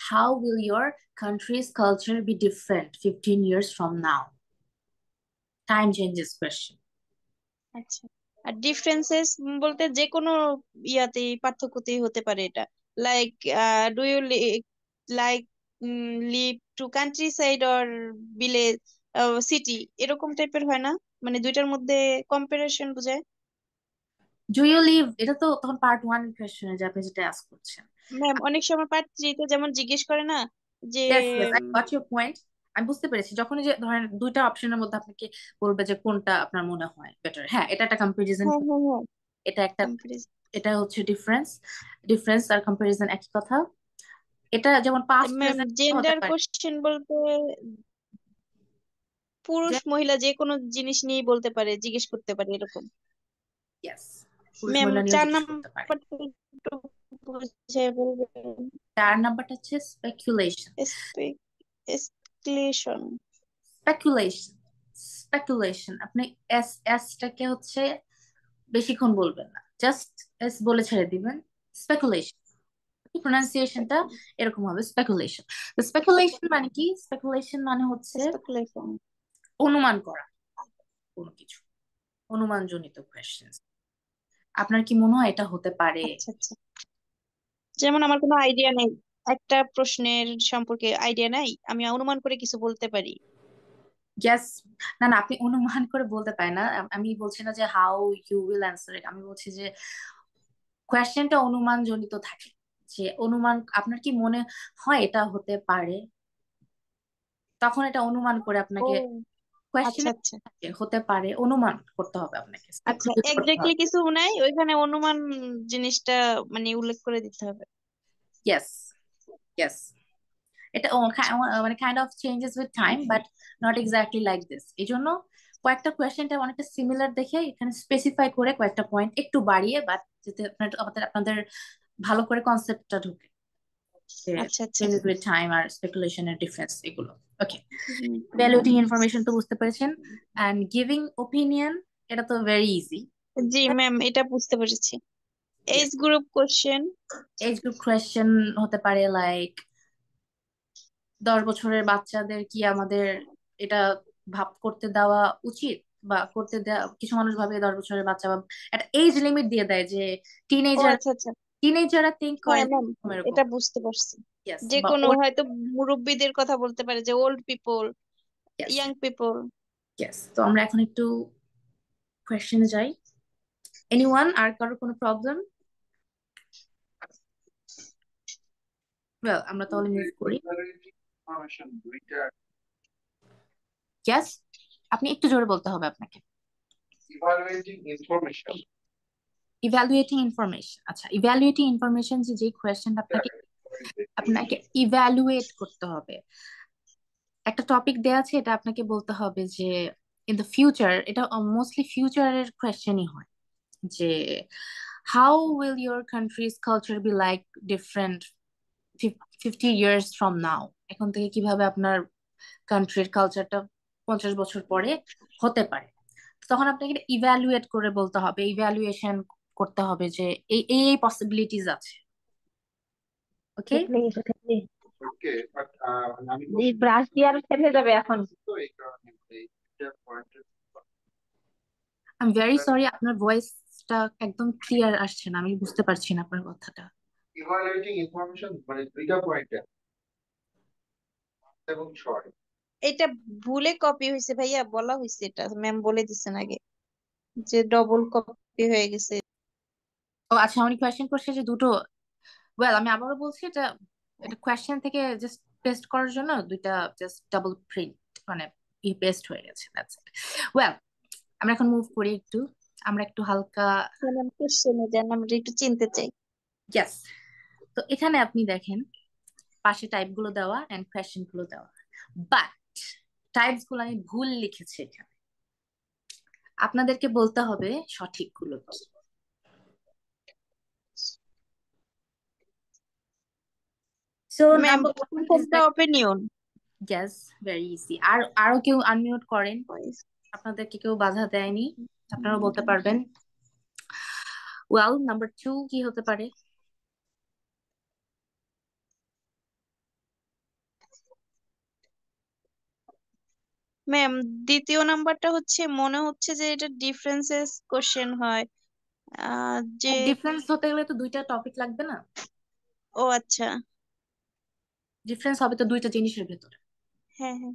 how will your countries culture B different 15 years from now? Time changes question. আচ্ছা। আর ডিফারেন্সেস বলতে যে কোনো ইয়াতেই পার্থক্যতেই হতে পারে এটা। Like, do you like live to countryside or village, city, এরকম টাইপের হয় না? মানে দুইটার মধ্যে কম্পারিজন বোঝায়। ডু ইউ লিভ, এটা তো তখন পার্ট ওয়ান কোয়েশ্চেনে যে আপনি যেটা অ্যাস্ক করছেন। ম্যাম, অনেক সময় পার্ট থ্রিতে যেমন জিজ্ঞেস করে না যে yes yes, I got your point. আমি বুঝতে পেরেছি, যখনই যে ধরেন দুইটা অপশনের মধ্যে আপনাকে বলবে যে কোনটা আপনার মনে হয় বেটার, হ্যাঁ এটা একটা কম্পারিজন। হ্যাঁ, হ্যাঁ, হ্যাঁ, এটা একটা, কম্পারিজন। এটা হচ্ছে ডিফারেন্স। ডিফারেন্স আর কম্পারিজন একই কথা। এটা যেমন পাস্ট ম্যাম, প্রেজেন্ট হতে জেন্ডার পারে। কোশ্চেন বলতে পুরুষ যে মহিলা যে কোনো জিনিস নিয়ে বলতে পারে, জিজ্ঞেস করতে পারে এরকম। ইয়েস, পুরুষ ম্যাম, মহিলা নিয়েও চার জিজ্ঞেস করতে পারে। নাম্বারটা একটু বুঝিয়ে বলবেন? 4 নাম্বারটা হচ্ছে স্পেকুলেশন। স্পেকুলেশন। Speculation, speculation. আপনি এস এসটাকে হচ্ছে বেশিক্ষণ বলবেন না, জাস্ট এস বলে ছেড়ে দিবেন। স্পেকুলেশন, প্রোনাউন্সিয়েশনটা এরকম হবে, স্পেকুলেশন। তো স্পেকুলেশন মানে কি? স্পেকুলেশন মানে হচ্ছে স্পেকুলেশন। অনুমান করা কোনো কিছু, অনুমানজনিত কোয়েশ্চেন। আপনার কি মনে হয় এটা হতে পারে? আচ্ছা, আচ্ছা। যেমন আমার কোনো আইডিয়া নেই, একটা প্রশ্নের সম্পর্কে আইডিয়া নাই, আমি অনুমান করে কিছু বলতে পারি। জাস, না না, আপনি অনুমান করে বলতে পারেন না। আমি বলছি না যে how you will answer it, আমি বলছি যে কোয়েশ্চেনটা অনুমান জনিত থাকে। যে অনুমান, আপনার কি মনে হয় এটা হতে পারে, তখন এটা অনুমান করে ও, আপনাকে আচ্ছা, কোয়েশ্চেনে আচ্ছা, হতে পারে অনুমান করতে হবে, আপনাকে আচ্ছা। স্পেকুলেট করতে এক্স্যাক্টলি হবে। কিছু নাই, ওইখানে অনুমান জিনিসটা মানে উল্লেখ করে দিতে হবে। ইয়েস ইয়েস, এটা মানে kind of changes with time, but not exactly like this. এই জন্য কয়েকটা কোয়েশ্চেনটা অনেকটা সিমিলার দেখে এখানে স্পেসিফাই করে কয়েকটা পয়েন্ট একটু বাড়িয়ে, বাট যাতে আমাদের আপনাদের ভালো করে কনসেপ্টটা ঢুকে যে আচ্ছা, আচ্ছা। চেঞ্জেস উইথ টাইম আর স্পেকুলেশনের ডিফারেন্স এগুলো। ওকে, হুম, ভ্যালুয়েটিং ইনফরমেশন তো বুঝতে পেরেছেন, অ্যান্ড গিভিং ওপিনিয়ন এটা তো ভেরি ইজি। জি ম্যাম, এটা বুঝতে পেরেছি। Age group question. Age group question হতে পারে লাইক 10 বছরের বাচ্চাদের কি আমাদের এটা ভাব করতে দেওয়া উচিত, বা করতে দেওয়া, কিছু মানুষ ভাবে 10 বছরের বাচ্চা বা একটা এজ লিমিট দিয়ে দেয় যে ও টিনেজার আচ্ছা আচ্ছা, টিনেজাররা থিঙ্ক করে হ্যাঁ ম্যাম, এরকম। এটা বুঝতে পারছি। ইয়েস, যে বা কোনো ওল্ড। হয়তো মুরব্বিদের কথা বলতে পারে, যে old people, yes, young people. Yes. তো আমরা এখন একটু কোয়েশ্চেনে যাই। এনিওয়ান, আর কারোর কোনো প্রবলেম? ওয়েল, আমরা তাহলে মুভ করি। ইয়েস, আপনি একটু জোরে বলতে হবে আপনাকে। Evaluating information. আচ্ছা, ইভ্যালুয়েটিং ইনফরমেশন যে কোয়েশ্চেনটা আপনাকে আপনাকে ইভ্যালুয়েট করতে হবে। একটা টপিক দেয়া আছে, এটা আপনাকে বলতে হবে যে ইন দ্য ফিউচার, এটা মোস্টলি ফিউচারের কোয়েশ্চেনই হয়, যে how will your countries culture be like different 50 years from now। এখন থেকে কিভাবে আপনার কান্ট্রির কালচারটা 50 বছর পরে হতে পারে। তখন আপনাকে ইভ্যালুয়েট করে বলতে হবে, ইভ্যালুয়েশন করতে হবে যে এই এই পসিবিলিটিস আছে। ওকে, ব্রাশ দিয়ে আর শেষ হয়ে যাবে এখন। আই এম ভেরি সরি, আপনার ভয়েসটা একদম ক্লিয়ার আসছে না, আমি বুঝতে পারছি না আপনার কথাটা। ইভালুয়েটিং ইনফরমেশন মানে দুইটা পয়েন্ট এবং শর্ট। এটা ভুলে কপি হয়েছে ভাইয়া, বলা হয়েছে, এটা ম্যাম বলে দিচ্ছেন আগে যে ডবল কপি হয়ে গেছে। ও আচ্ছা, উনি কোয়েশ্চেন করছে যে দুটো। ওয়েল, আমি আবারও বলছি, এটা এটা কোয়েশ্চেন থেকে জাস্ট পেস্ট করার জন্য দুইটা জাস্ট ডাবল প্রিন্ট, মানে পেস্ট হয়ে গেছে, দ্যাটস ইট। ওয়েল, আমরা এখন মুভ করি একটু, আমরা একটু হালকা। ম্যাম কোশ্চেনে যান, আমরা একটু চিনতে চাই। ইয়েস। তো এখানে আপনি দেখেন পাশে টাইপ গুলো দেওয়া এন্ড কোয়েশ্চেন গুলো দেওয়া, বাট টাইপস গুলো আমি ভুল লিখেছি এখানে। আপনাদেরকে বলতে হবে সঠিক গুলো কি। সো ম্যাম নাম্বার প্রথম 1 ইজ কোনটা like, opinion? Yes, very easy. আর আরো কেউ আনমিউট করেন, আপনাদেরকে কেউ বাধা দেয়নি, আপনারাও বলতে পারবেন। ওয়েল, নাম্বার 2 কি হতে পারে? ম্যাম দ্বিতীয় নাম্বারটা হচ্ছে, মনে হচ্ছে যে এটা ডিফারেন্সেস কোশ্চেন হয়, যে ডিফারেন্স হতে গেলে তো দুইটা টপিক লাগবে না? ও আচ্ছা, ডিফারেন্স হবে তো দুইটা জিনিসের ভেতরে। হ্যাঁ হ্যাঁ।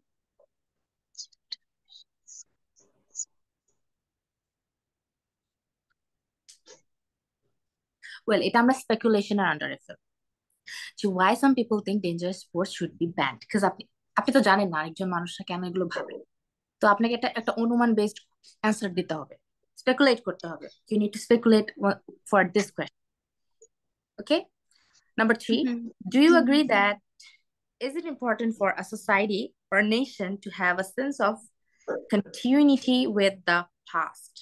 ওয়েল, এটা আমরা স্পেকুলেশনের আন্ডারে ফেলব, যে why some people think dangerous sports should be banned, because আপনি আপনি তো জানেন না আরেকজন মানুষরা কেন এগুলো ভাবে। তো আপনাকে এটা একটা অনুমান বেসড অ্যান্সার দিতে হবে, স্পেকুলেট করতে হবে। You need to speculate for this question. Okay, number 3, hmm. do you agree that is it important for a society or a nation to have a sense of continuity with the past?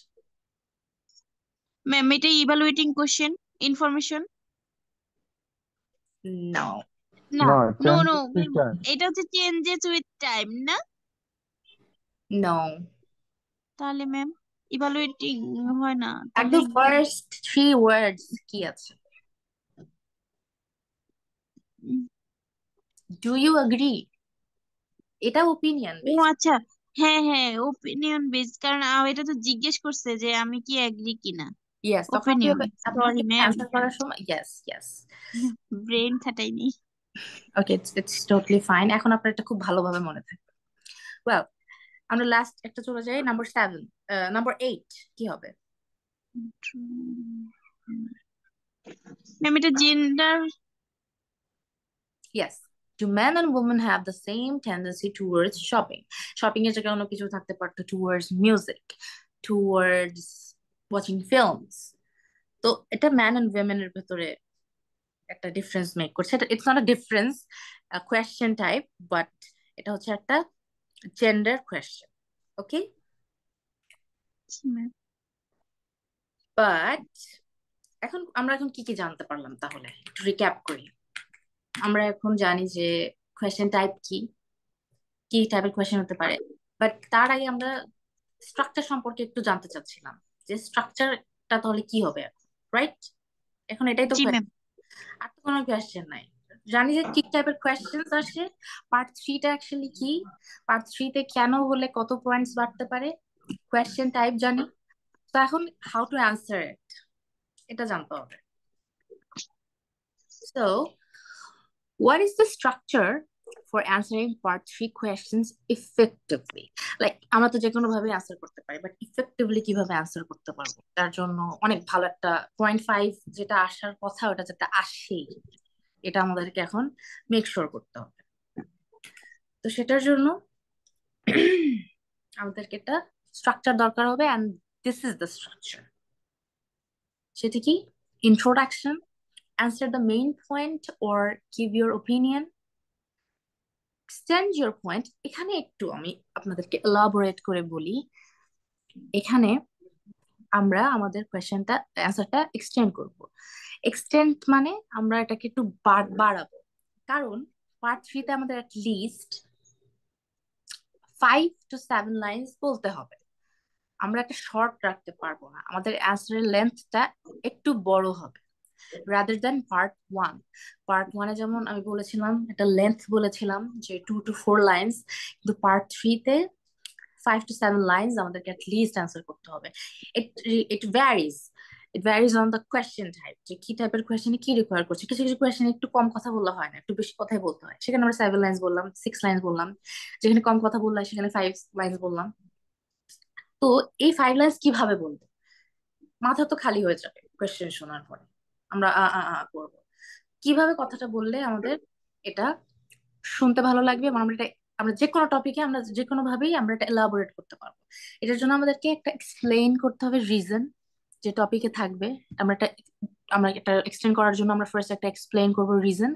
Ma'am এটা evaluating question, information. No, না, না, no no changes with time. এটা হচ্ছে changes with time না? no। তাহলে ma'am evaluating হয় না তাহলে। একদম ফার্স্ট 3 words কি আছে? Um, Do you agree? এটা ওপিনিয়ন ও বেসড। আচ্ছা, হ্যাঁ হ্যাঁ, ওপিনিয়ন বেসড, কারণ এটা তো জিজ্ঞেস করছে যে আমি কি এগ্রি কিনা। ইয়েস, তখন ওপিনিয়ন, আপনাকে সরি ম্যাম, অ্যান্সার করার সময় ইয়েস, ইয়েস। ব্রেন খাটাইনি। ওকে, ইটস টোটালি ফাইন, এখন আপনার এটা খুব ভালোভাবে মনে থাকবে। ওয়েল, আমরা লাস্ট একটা চলে যাই, নাম্বার 7। নাম্বার 8 কি হবে? ম্যাম এটা gender. Yes. Do men and women have the same tendency towards shopping? Shopping এর জায়গায় অন্য কিছু থাকতে পারতো, towards music, towards watching films। তো এটা ম্যান এন্ড উইমেন এর ভেতরে একটা ডিফারেন্স মেক করছে। এটা it's not a difference question type, but এটা হচ্ছে একটা জেন্ডার কোয়েশ্চেন। ওকে, বাট আমরা এখন কি কি জানতে পারলাম তাহলে একটু রিক্যাপ করি। আমরা এখন জানি যে কোয়েশ্চেন টাইপ কি, কি টাইপের কোয়েশ্চেন হতে পারে, বাট তার আগে আমরা স্ট্রাকচার সম্পর্কে একটু জানতে চাচ্ছিলাম, যে স্ট্রাকচারটা তাহলে কি হবে, রাইট? এখন এটাই তো জি ম্যাম। question, আর তো কোনো কোয়েশ্চেন নাই। জানি যে কি টাইপের কোয়েশ্চেন্স আসে। পার্ট থ্রিটা অ্যাকচুয়ালি কি, পার্ট থ্রিতে কেন হলে কত পয়েন্টস বাড়তে পারে, কোয়েশ্চেন টাইপ জানি। তো এখন হাউ টু অ্যান্সার ইট, এটা জানতে হবে। So what is the structure for answering part 3 questions effectively? Like আমরা তো যে কোনো ভাবে আনসার করতে পারি, বাট ইফেক্টিভলি কিভাবে আনসার করতে পারবো, তার জন্য অনেক ভালো একটা 0.5 যেটা আসার কথা ওটা যাতে আসেই, এটা আমাদেরকে এখন মেক শিওর করতে হবে। তো সেটার জন্য আমাদেরকে একটা স্ট্রাকচার দরকার হবে, and this is the structure. সেটা কি? Introduction, answer the main point or give your opinion, extend your point। এখানে একটু আমি আপনাদেরকে এলাবোরেট করে বলি, এখানে আমরা আমাদের কোয়েশ্চেনটা অ্যান্সারটা এক্সটেন্ড করব। এক্সটেন্ড মানে আমরা এটাকে একটু বাড়াবো, কারণ পার্ট থ্রিতে আমাদের অ্যাট লিস্ট 5 to 7 লাইন্স বলতে হবে। আমরা একটা শর্ট রাখতে পারবো না, আমাদের অ্যান্সারের লেন্থটা একটু বড় হবে rather than part one. Part ওয়ানে যেমন আমি বলেছিলাম একটা লেন্থ বলেছিলাম যে 2 to 4 লাইন্স, কিন্তু পার্ট থ্রিতে 5 to 7 লাইন্স আমাদেরকে at least অ্যান্সার করতে হবে। It it varies, it varies on the question type, যে কি টাইপের কোয়েশ্চেনে কি রিকোয়ার করছে। কিছু কিছু কোয়েশ্চেনে একটু কম কথা বললে হয় না, একটু বেশি কথাই বলতে হয়, সেখানে আমরা 7 লাইন্স বললাম, 6 লাইন্স বললাম। যেখানে কম কথা বললাম সেখানে 5 লাইন্স বললাম। তো এই 5 লাইন্স কিভাবে বলবো? মাথা তো খালি হয়ে যাবে কোয়েশ্চেন শোনার পরে, আমরা করবো। কিভাবে কথাটা বললে আমাদের এটা শুনতে ভালো লাগবে এবং আমরা এটা, আমরা যে কোনো টপিকে আমরা যে কোনো ভাবেই আমরা এটা এলাবোরেট করতে পারবো। এটার জন্য আমাদেরকে একটা এক্সপ্লেইন করতে হবে রিজন যে টপিকে থাকবে। আমরা এটা এক্সপ্লেইন করার জন্য আমরা ফার্স্ট একটা এক্সপ্লেইন করবো রিজন,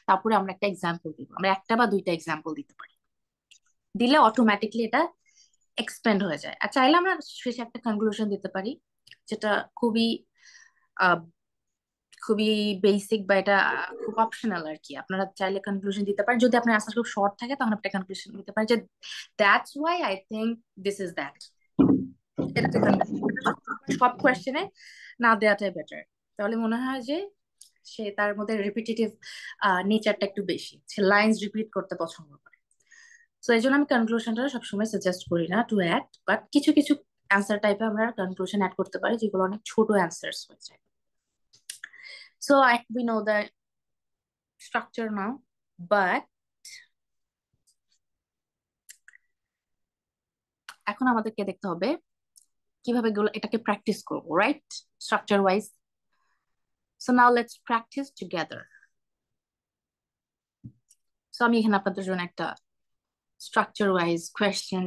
তারপরে আমরা একটা এক্সাম্পল দিব। আমরা একটা বা দুইটা এক্সাম্পল দিতে পারি, দিলে অটোমেটিকলি এটা এক্সপ্যান্ড হয়ে যায়। আর চাইলে আমরা শেষে একটা কনক্লুশন দিতে পারি, যেটা খুবই আহ, খুবই বেসিক, বা এটা খুব অপশনাল আর কি। আপনারা চাইলে কনক্লুশন দিতে পারেন, যদি আপনার আনসার খুব শর্ট থাকে তখন আপনি কনক্লুশন দিতে পারেন যে that's why I think this is that. এটা তো সব কোয়েশ্চেনে না দেওয়াটাই বেটার, তাহলে মনে হয় যে সে তার মধ্যে রিপিটেটিভ নেচারটা একটু বেশি, সে লাইন্স রিপিট করতে পছন্দ করে। তো এই জন্য আমি কনক্লুশনটা সবসময় সাজেস্ট করি না টু অ্যাড, বাট কিছু কিছু অ্যান্সার টাইপে আমরা কনক্লুশন অ্যাড করতে পারি যেগুলো অনেক ছোট অ্যান্সার্স হয়ে যায়। So we know the structure now, but এখন আমাদেরকে দেখতে হবে কিভাবে এটাকে প্র্যাকটিস করবো, right? Structure wise. So now let's practice together. So আমি এখানে আপনাদের জন্য একটা স্ট্রাকচার ওয়াইজ কোয়েশ্চেন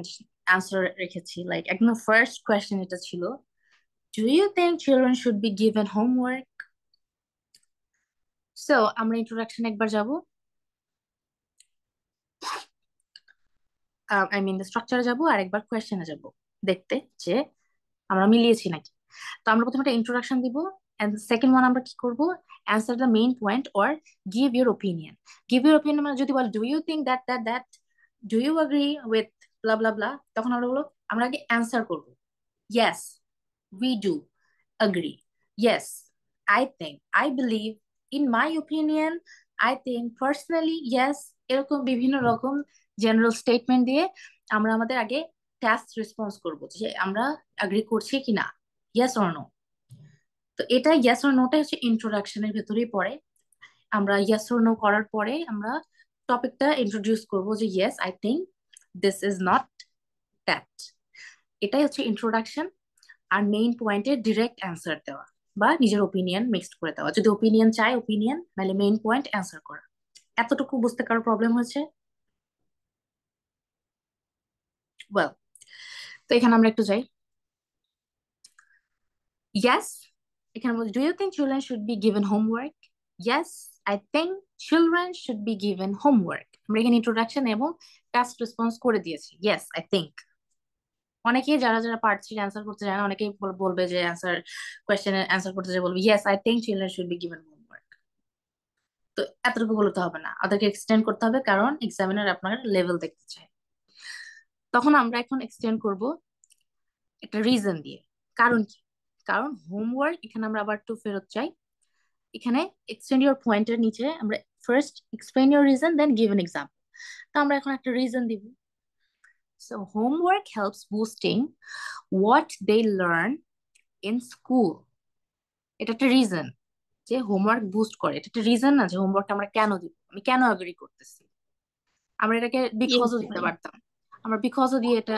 অ্যান্সার রেখেছি। লাইক একদম ফার্স্ট কোয়েশ্চেন এটা ছিল, do you think children should be given homework? So আমরা ইন্ট্রোডাকশন একবার যাব, আই মিন স্ট্রাকচারে যাব, আর একবার কোয়েশ্চেনে যাব দেখতে যে আমরা মিলিয়েছি নাকি। তো আমরা প্রথমে একটা ইন্ট্রোডাকশন দিব, এন্ড সেকেন্ড ওয়ান আমরা কি করব, answer the main point or give your opinion. Give your opinion মানে যদি বল do you think that that that, do you agree with blah blah blah, তখন আমরা বলবো, আমরা আগে অ্যান্সার করবো, yes we do agree, yes I think, I believe, in my opinion, I think, personally, yes, এরকম বিভিন্ন রকম জেনারেল স্টেটমেন্ট দিয়ে আমরা আমাদের আগে টাস্ক রেসপন্স করবো যে আমরা এগ্রি করছি কিনা, ইয়েস অর নো। তো এটা ইয়েস অর নোটা হচ্ছে ইন্ট্রোডাকশনের ভেতরেই পড়ে। আমরা ইয়েস অর নো করার পরে আমরা টপিকটা ইন্ট্রোডিউস করবো যে yes I think this is not that. এটাই হচ্ছে ইন্ট্রোডাকশন। আর মেইন পয়েন্টে ডিরেক্ট অ্যান্সার দেওয়া বা নিজের ওপিনিয়ন মিক্সড করে দেওয়া, যদি ওপিনিয়ন চাই ওপিনিয়ন, নাহলে মেইন পয়েন্ট অ্যান্সার করা। এতটুকু বুঝতে কারো প্রবলেম হয়েছে? ওয়েল, তো এখানে আমরা একটু যাই। Yes, এখানে বলছি, do you think children should be given homework? Yes, I think children should be given homework. আমরা এখানে ইন্ট্রোডাকশন এবং টাস্ক রেসপন্স করে দিয়েছি, yes I think। অনেকেই যারা যারা পার্ট থ্রি অ্যান্সার করতে জানে অনেকেই বলবে যে অ্যান্সার কোয়েশ্চেনের অ্যান্সার করতে যায় বলবে yes I think children should be given homework। তো এতটুকু বলতে হবে না, ওদেরকে এক্সটেন্ড করতে হবে, কারণ এক্সামিনার আপনার লেভেল দেখতে চায়। তখন আমরা এখন এক্সটেন্ড করব একটা রিজন দিয়ে। কারণ কি? কারণ হোমওয়ার্ক, এখানে আমরা আবার একটু ফেরত চাই, এখানে এক্সটেন্ড ইউর পয়েন্টের নিচে আমরা first explain your reason then give an example. তো আমরা এখন একটা রিজন দিব। So homework helps boosting what they learn in school. এটা একটা রিজন যে হোমওয়ার্ক বুস্ট করে, এটা একটা রিজন না যে হোমওয়ার্কটা আমরা কেন দিব, আমি কেন এগ্রি করতেছি। আমরা এটাকে ইয়েস বিকজও দিতে ম্যাম। পারতাম, আমরা বিকজও দিয়ে এটা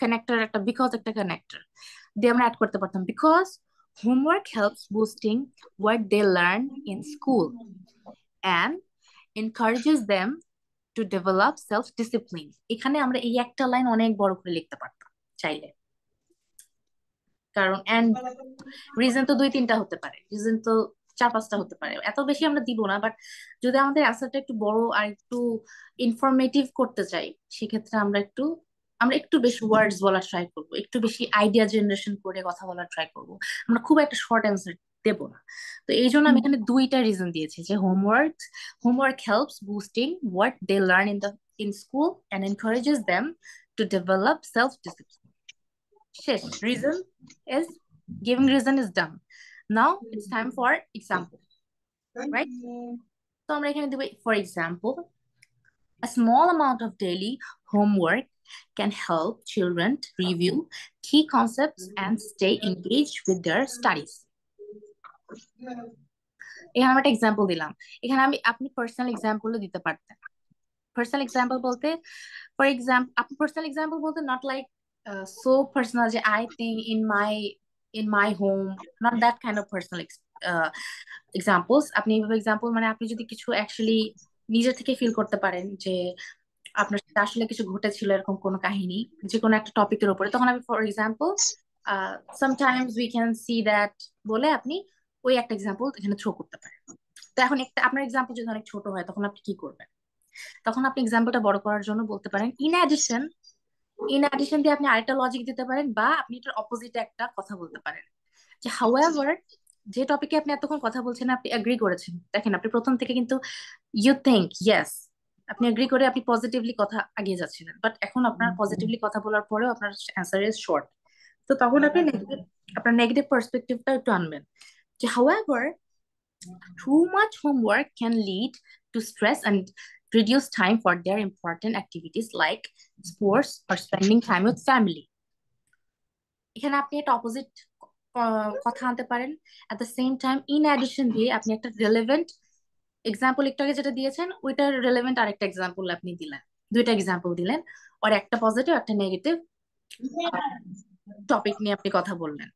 কানেক্টর, একটা বিকজ একটা কানেক্টর দিয়ে আমরা অ্যাড করতে পারতাম। Because homework helps boosting what they learn in school and encourages them to develop self discipline। এখানে আমরা এই একটা লাইন অনেক বড় করে লিখতে পারতাম চাইলে, কারণ এন্ড রিজন তো দুই তিনটা হতে পারে, রিজন তো চার পাঁচটা হতে পারে, এত বেশি আমরা দিব না। বাট যদি আমাদের অ্যান্সারটা একটু বড় আর একটু ইনফরমেটিভ করতে চাই, সেক্ষেত্রে আমরা একটু বেশি ওয়ার্ডস বলার ট্রাই করবো, একটু বেশি আইডিয়া জেনারেশন করে কথা বলার ট্রাই করবো। আমরা খুব একটা শর্ট অ্যান্সার দেবো না। তো এই জন্য আমি এখানে দুইটা রিজন দিয়েছি যে homework helps boosting what they learn in school and encourages them to develop self discipline. শেষ, reason is giving reason is done. Now it's time for example, right? So আমরা এখানে দেব, for example, a small amount of daily homework can help children review key concepts and stay engaged with their studies. এখানে আমি একটা example দিলাম, এখানে আপনি personal এক্সাম্পলও দিতে পারতেন। পার্সোনাল এক্সাম্পল বলতে, ফর এক্সাম্পল আপনি পার্সোনাল এক্সাম্পল বলতে নট লাইক so personal যে I think in my home, not that kind of personal examples. আপনি এইভাবে এক্সাম্পল মানে আপনি যদি কিছু অ্যাকচুয়ালি নিজে থেকে ফিল করতে পারেন যে আপনার সাথে আসলে কিছু ঘটেছিল এরকম কোনো কাহিনী যে কোনো একটা টপিকের উপরে, তখন আমি for example sometimes we can see that বলে আপনি ওই একটা এক্সাম্পল এখানে থ্রো করতে পারেন। তো এখন আপনার এক্সাম্পল যদি অনেক ছোট হয় তখন আপনি কি করবেন? তখন আপনি এক্সাম্পলটা বড় করার জন্য বলতে পারেন ইন অ্যাডিশন দিয়ে আপনি আরেকটা লজিক দিতে পারেন, বা আপনি এটার অপোজিটে একটা কথা বলতে পারেন যে হাউএভার যে টপিকে আপনি এতক্ষণ কথা বলছেন আপনি এগ্রি করেছেন। দেখেন আপনি প্রথম থেকে কিন্তু ইউ থিঙ্ক ইয়েস, আপনি এগ্রি করে আপনি পজিটিভলি কথা এগিয়ে যাচ্ছিলেন, বাট এখন আপনার পজিটিভলি কথা বলার পরেও আপনার অ্যান্সার ইজ শর্ট। তো তখন আপনি আপনার নেগেটিভ পার্সপেক্টিভটা একটু আনবেন যে however too much homework can lead to stress and reduce time for their important activities like sports or spending time with family. এখানে আপনি একটা অপোজিট কথা আনতে পারেন, at the same time in addition দিয়ে আপনি একটা রেলেভেন্ট এক্সাম্পল, একটু আগে যেটা দিয়েছেন ওইটার রেলেভেন্ট আরেকটা এক্সাম্পল আপনি দিলেন, দুইটা এক্সাম্পল দিলেন, আর একটা পজিটিভ একটা নেগেটিভ টপিক নিয়ে আপনি কথা বললেন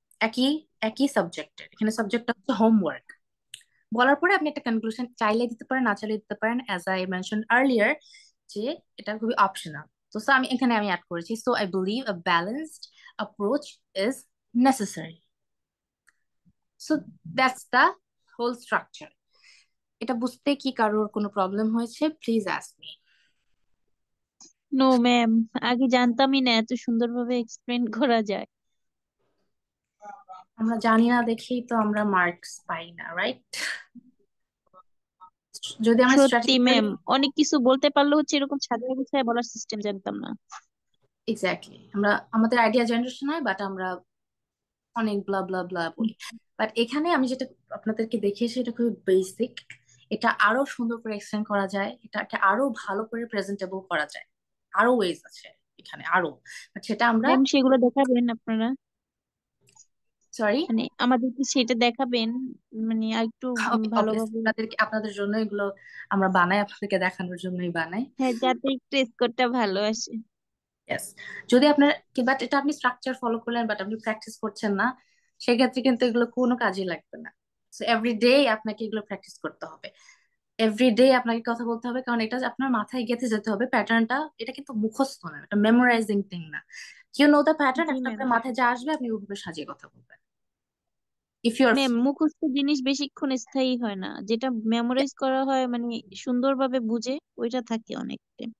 একই সাবজেক্টের। এখানে সাবজেক্টটা হচ্ছে হোমওয়ার্ক। বলার পরে আপনি একটা কনক্লুশন চাইলে দিতে পারেন, না চাইলে দিতে পারেন, অ্যাজ আই মেনশন আর্লিয়ার যে এটা খুবই অপশনাল। তো আমি এখানে অ্যাড করেছি, so I believe a balanced approach is necessary. So that's the whole structure. এটা বুঝতে কি কারোর কোনো প্রবলেম হয়েছে? Please ask me. No ma'am, আগে জানতামই না এত সুন্দরভাবে এক্সপ্লেন করা যায়। আমরা জানি না দেখেই তো আমরা মার্কস পাই না, রাইট? যদি আমরা সত্যি স্ট্র্যাটেজিক্যালি, ম্যাম, অনেক কিছু বলতে পারলে হচ্ছে এরকম সাজিয়ে গুছিয়ে বলার সিস্টেম জানতাম না। এক্স্যাক্টলি, আমাদের আইডিয়া জেনারেশন হয় বাট আমরা অনেক ব্লা ব্লা ব্লা বলি। বাট এখানে আমি যেটা আপনাদেরকে দেখিয়েছি এটা খুবই বেসিক, এটা আরো সুন্দর করে এক্সপ্লেন করা যায়, এটাকে আরো ভালো করে প্রেজেন্টেবল করা যায়, আরো ওয়েজ আছে এখানে আরো, বাট সেটা আমরা, ম্যাম সেগুলো দেখাবেন আপনারা, সরি মানে আমাদেরকে সেটা দেখাবেন, মানে আরেকটু ভালোভাবে। আপনাদের জন্য এগুলো আমরা বানাই, আপনাদেরকে দেখানোর জন্যই বানাই। হ্যাঁ, যাতে একটু স্কোরটা ভালো আসে। Yes. যদি আপনার বাট এটা আপনি স্ট্রাকচার ফলো করলেন বাট আপনি প্র্যাকটিস করছেন না, সেক্ষেত্রে কিন্তু এগুলো কোনো কাজে লাগবে না। সো এভরিডে আপনাকে এগুলো প্র্যাকটিস করতে হবে, এভরিডে আপনাকে কথা বলতে হবে, কারণ এটা আপনার মাথায় গেঁথে যেতে হবে প্যাটার্নটা। এটা কিন্তু মুখস্থ না, এটা মেমোরাইজিং থিং না। ইউ নো দ্য প্যাটার্ন, জি এখন ম্যাম। আপনার মাথায় যা আসবে আপনি ওইভাবে সাজিয়ে কথা বলবেন। ইফ ইউ আর ম্যাম মুখস্থ জিনিস বেশিক্ষণ স্থায়ী হয় না, যেটা মেমোরাইজ করা হয় মানে সুন্দরভাবে বুঝে ওইটা থাকে অনেক টাইম।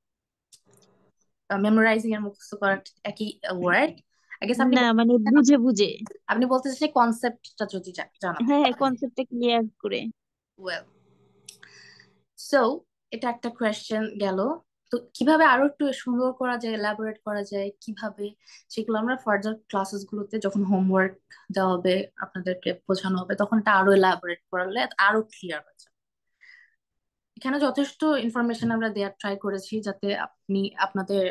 মেমোরাইজিং আর মুখস্থ করার একই ওয়ার্ড, আই গেস না মানে বুঝে বুঝে। আপনি বলতে চাচ্ছেন কনসেপ্টটা যদি জানা থাকে। হ্যাঁ হ্যাঁ, কনসেপ্টটা ক্লিয়ার করে। ওয়েল, সো এটা একটা কোয়েশ্চেন গেল। তো কিভাবে আরো একটু সুন্দর করা যায়, এলাবোরেট করা যায় কিভাবে, সেগুলো আমরা ফার্দার ক্লাসেস গুলোতে যখন হোমওয়ার্ক দেওয়া হবে, আপনাদেরকে বোঝানো হবে, তখন এটা আরো এলাবোরেট করলে আরো ক্লিয়ার হয়ে যাবে। এখানে যথেষ্ট ইনফরমেশন আমরা দেওয়ার ট্রাই করেছি যাতে আপনি আপনাদের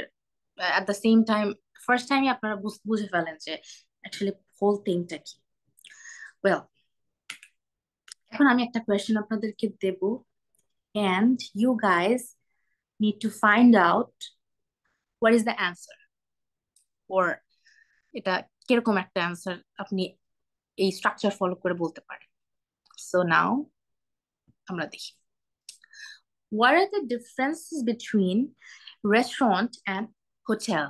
at the same time first টাইমই আপনারা বুঝে ফেলেন যে অ্যাকচুয়ালি হোল থিংটা কি। ওয়েল, এখন আমি একটা কোয়েশ্চেন আপনাদেরকে দেব, and you guys need to find out what is the answer, or এটা কিরকম একটা অ্যান্সার আপনি এই স্ট্রাকচার ফলো করে বলতে পারেন। সো নাও আমরা দেখি, what are the differences between restaurant and hotel?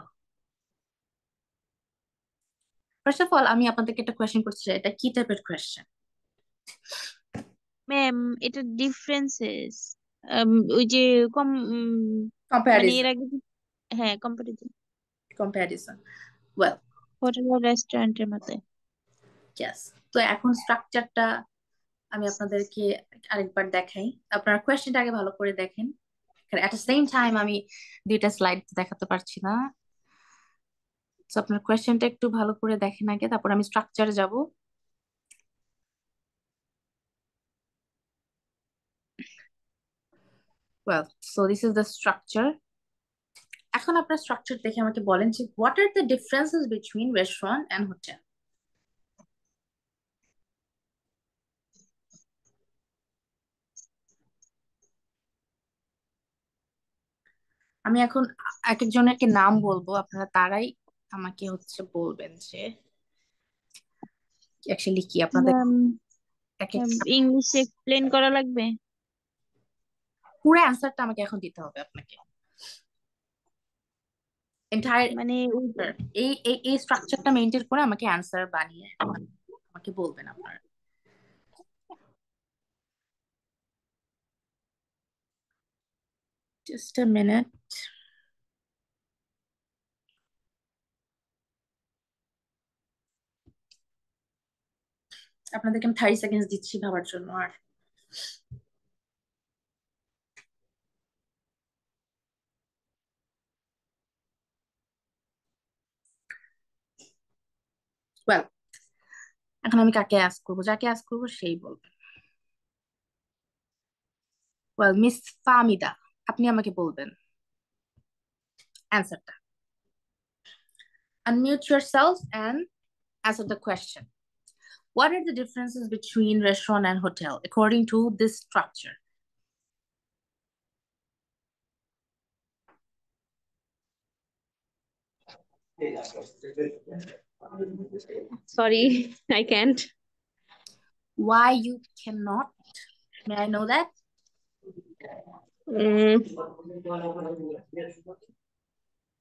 First of all আমি আপনাদেরকে একটা কোয়েশ্চেন করতে চাই, এটা কি টাইপের কোয়েশ্চেন? ম্যাম, এটা ডিফারেন্সেস, ওই যে কম মানে এর কম্প্যারিজন। আগে হ্যাঁ, কম্পারিজন কম্প্যারিজন। ওয়েল, হোটেল আর রেস্টুরেন্টের মধ্যে। ইয়েস। তো এখন স্ট্রাকচারটা আমি আপনাদেরকে আরেকবার দেখাই, আপনারা কোয়েশ্চেনটা আগে ভালো করে দেখেন। এট দ্য সেম টাইম আমি দুইটা স্লাইড দেখাতে পারছি না, তো আপনার কোয়েশ্চেনটা একটু ভালো করে দেখেন আগে, তারপর আমি স্ট্রাকচারে যাব। Well, so this is the structure. এখন আপনার স্ট্রাকচার দেখে আমাকে বলেন যে what are the differences between restaurant and hotel. আমি এখন এক একজনের নাম বলবো, আপনারা তারাই আমাকে বলবেন যে অ্যাকচুয়ালি কি আপনাদের ম্যাম, এক এক ইংলিশে এক্সপ্লেন করা লাগবে? পুরো অ্যান্সারটা আমাকে এখন দিতে হবে আপনাকে, এন্টায়ার মানে এই এই এই স্ট্রাকচারটা মেনটেন করে আমাকে অ্যান্সার বানিয়ে আমাকে বলবেন আপনারা। জাস্ট আ মিনিট, আপনাদেরকে আমি 30 সেকেন্ডস দিচ্ছি ভাবার জন্য। আর ওয়েল, এখন আমি কাকে আস্ক করবো, যাকে আস্ক করবো সেই বলবে। ওয়েল, মিস ফাহমিদা, আপনি আমাকে বলবেন অ্যান্সারটা। Unmute yourself and answer the question. What are the differences between restaurant and hotel according to this structure? Sorry, I can't. Why you cannot? May I know that? Mm,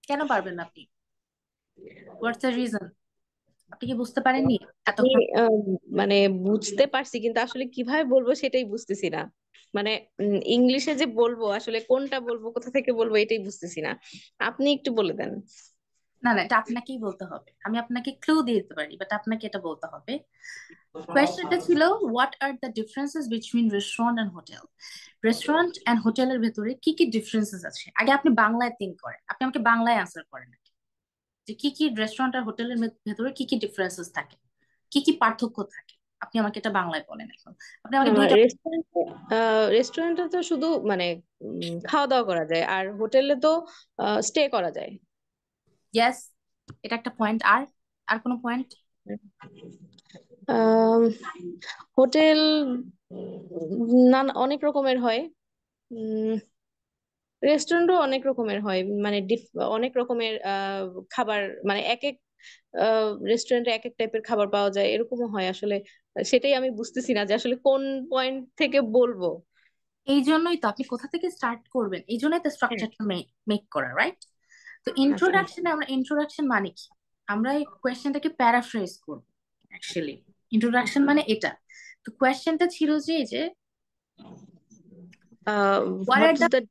কেন পারবেন না আপনি? What's the reason? আপনি কি বুঝতে পারেননি আমি এতক্ষণ? মানে বুঝতে পারছি, কিন্তু আসলে কিভাবে বলবো সেটাই বুঝতেছি না। মানে ইংলিশে যে বলবো আসলে কোনটা বলবো, কোথা থেকে বলবো, এটাই বুঝতেছি না। আপনি একটু বলে দেন। না না, এটা আপনাকেই বলতে হবে। আমি আপনাকে ক্লু দিয়ে দিতে পারি, বাট আপনাকে এটা বলতে হবে। কোয়েশ্চেনটা ছিল what are the differences between restaurant and hotel. Restaurant and হোটেলের ভেতরে কি কি ডিফারেন্সেস আছে, আগে আপনি বাংলায় থিঙ্ক করেন, আপনি আমাকে বাংলায় অ্যান্সার করেন যে কি কি রেস্টুরেন্ট আর হোটেলের ভেতরে কি কি ডিফারেন্সেস থাকে, কি কি পার্থক্য থাকে, আপনি আমাকে এটা বাংলায় বলেন। এখন আপনি আমাকে দুইটা। রেস্টুরেন্টে তো শুধু মানে খাওয়া দাওয়া করা যায়, আর হোটেলে তো স্টে করা যায়। ইয়েস, এটা একটা পয়েন্ট। আর আর কোনো পয়েন্ট? হোটেল অনেক রকমের হয়, রেস্টুরেন্টও অনেক রকমের হয়, মানে অনেক রকমের খাবার, মানে এক এক রেস্টুরেন্টে এক এক টাইপের খাবার পাওয়া যায়, এরকমও হয় আসলে। সেটাই আমি বুঝতেছি না যে আসলে কোন পয়েন্ট থেকে বলবো। এই জন্যই তো আপনি কোথা থেকে স্টার্ট করবেন, এই জন্যই তো হ্যাঁ, স্ট্রাকচারটা মেক করা, রাইট? তো আচ্ছা। ইন্ট্রোডাকশনে আমরা, ইন্ট্রোডাকশন মানে কি, আমরা এই কোয়েশ্চেনটাকে প্যারাফ্রেজ করব। অ্যাকচুয়ালি ইন্ট্রোডাকশন মানে এটা। তো কোয়েশ্চেনটা ছিল যে এই যে what what are is the the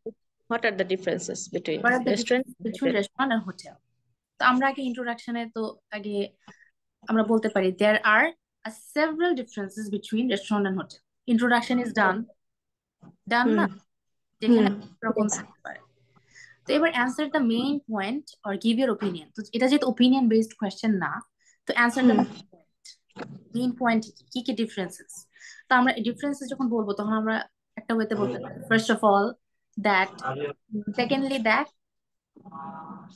what are the differences between what are the restaurant? differences between restaurant and hotel? তো আমরা আগে ইন্ট্রোডাকশনে তো আগে আমরা বলতে পারি there are several differences between restaurant and hotel. Introduction is done, ডান হুম না? যেখানে হুম এরকম থাকতে পারে। তো এবার answer the main point or give your opinion. তো এটা যেহেতু ওপিনিয়ন বেসড কোয়েশ্চেন না, তো answer the hmm main point কি কি ডিফারেন্সেস। তো আমরা ডিফারেন্সেস যখন বলবো তখন আমরা একটা ওয়েতে বলতে পারি first of all that, secondly that,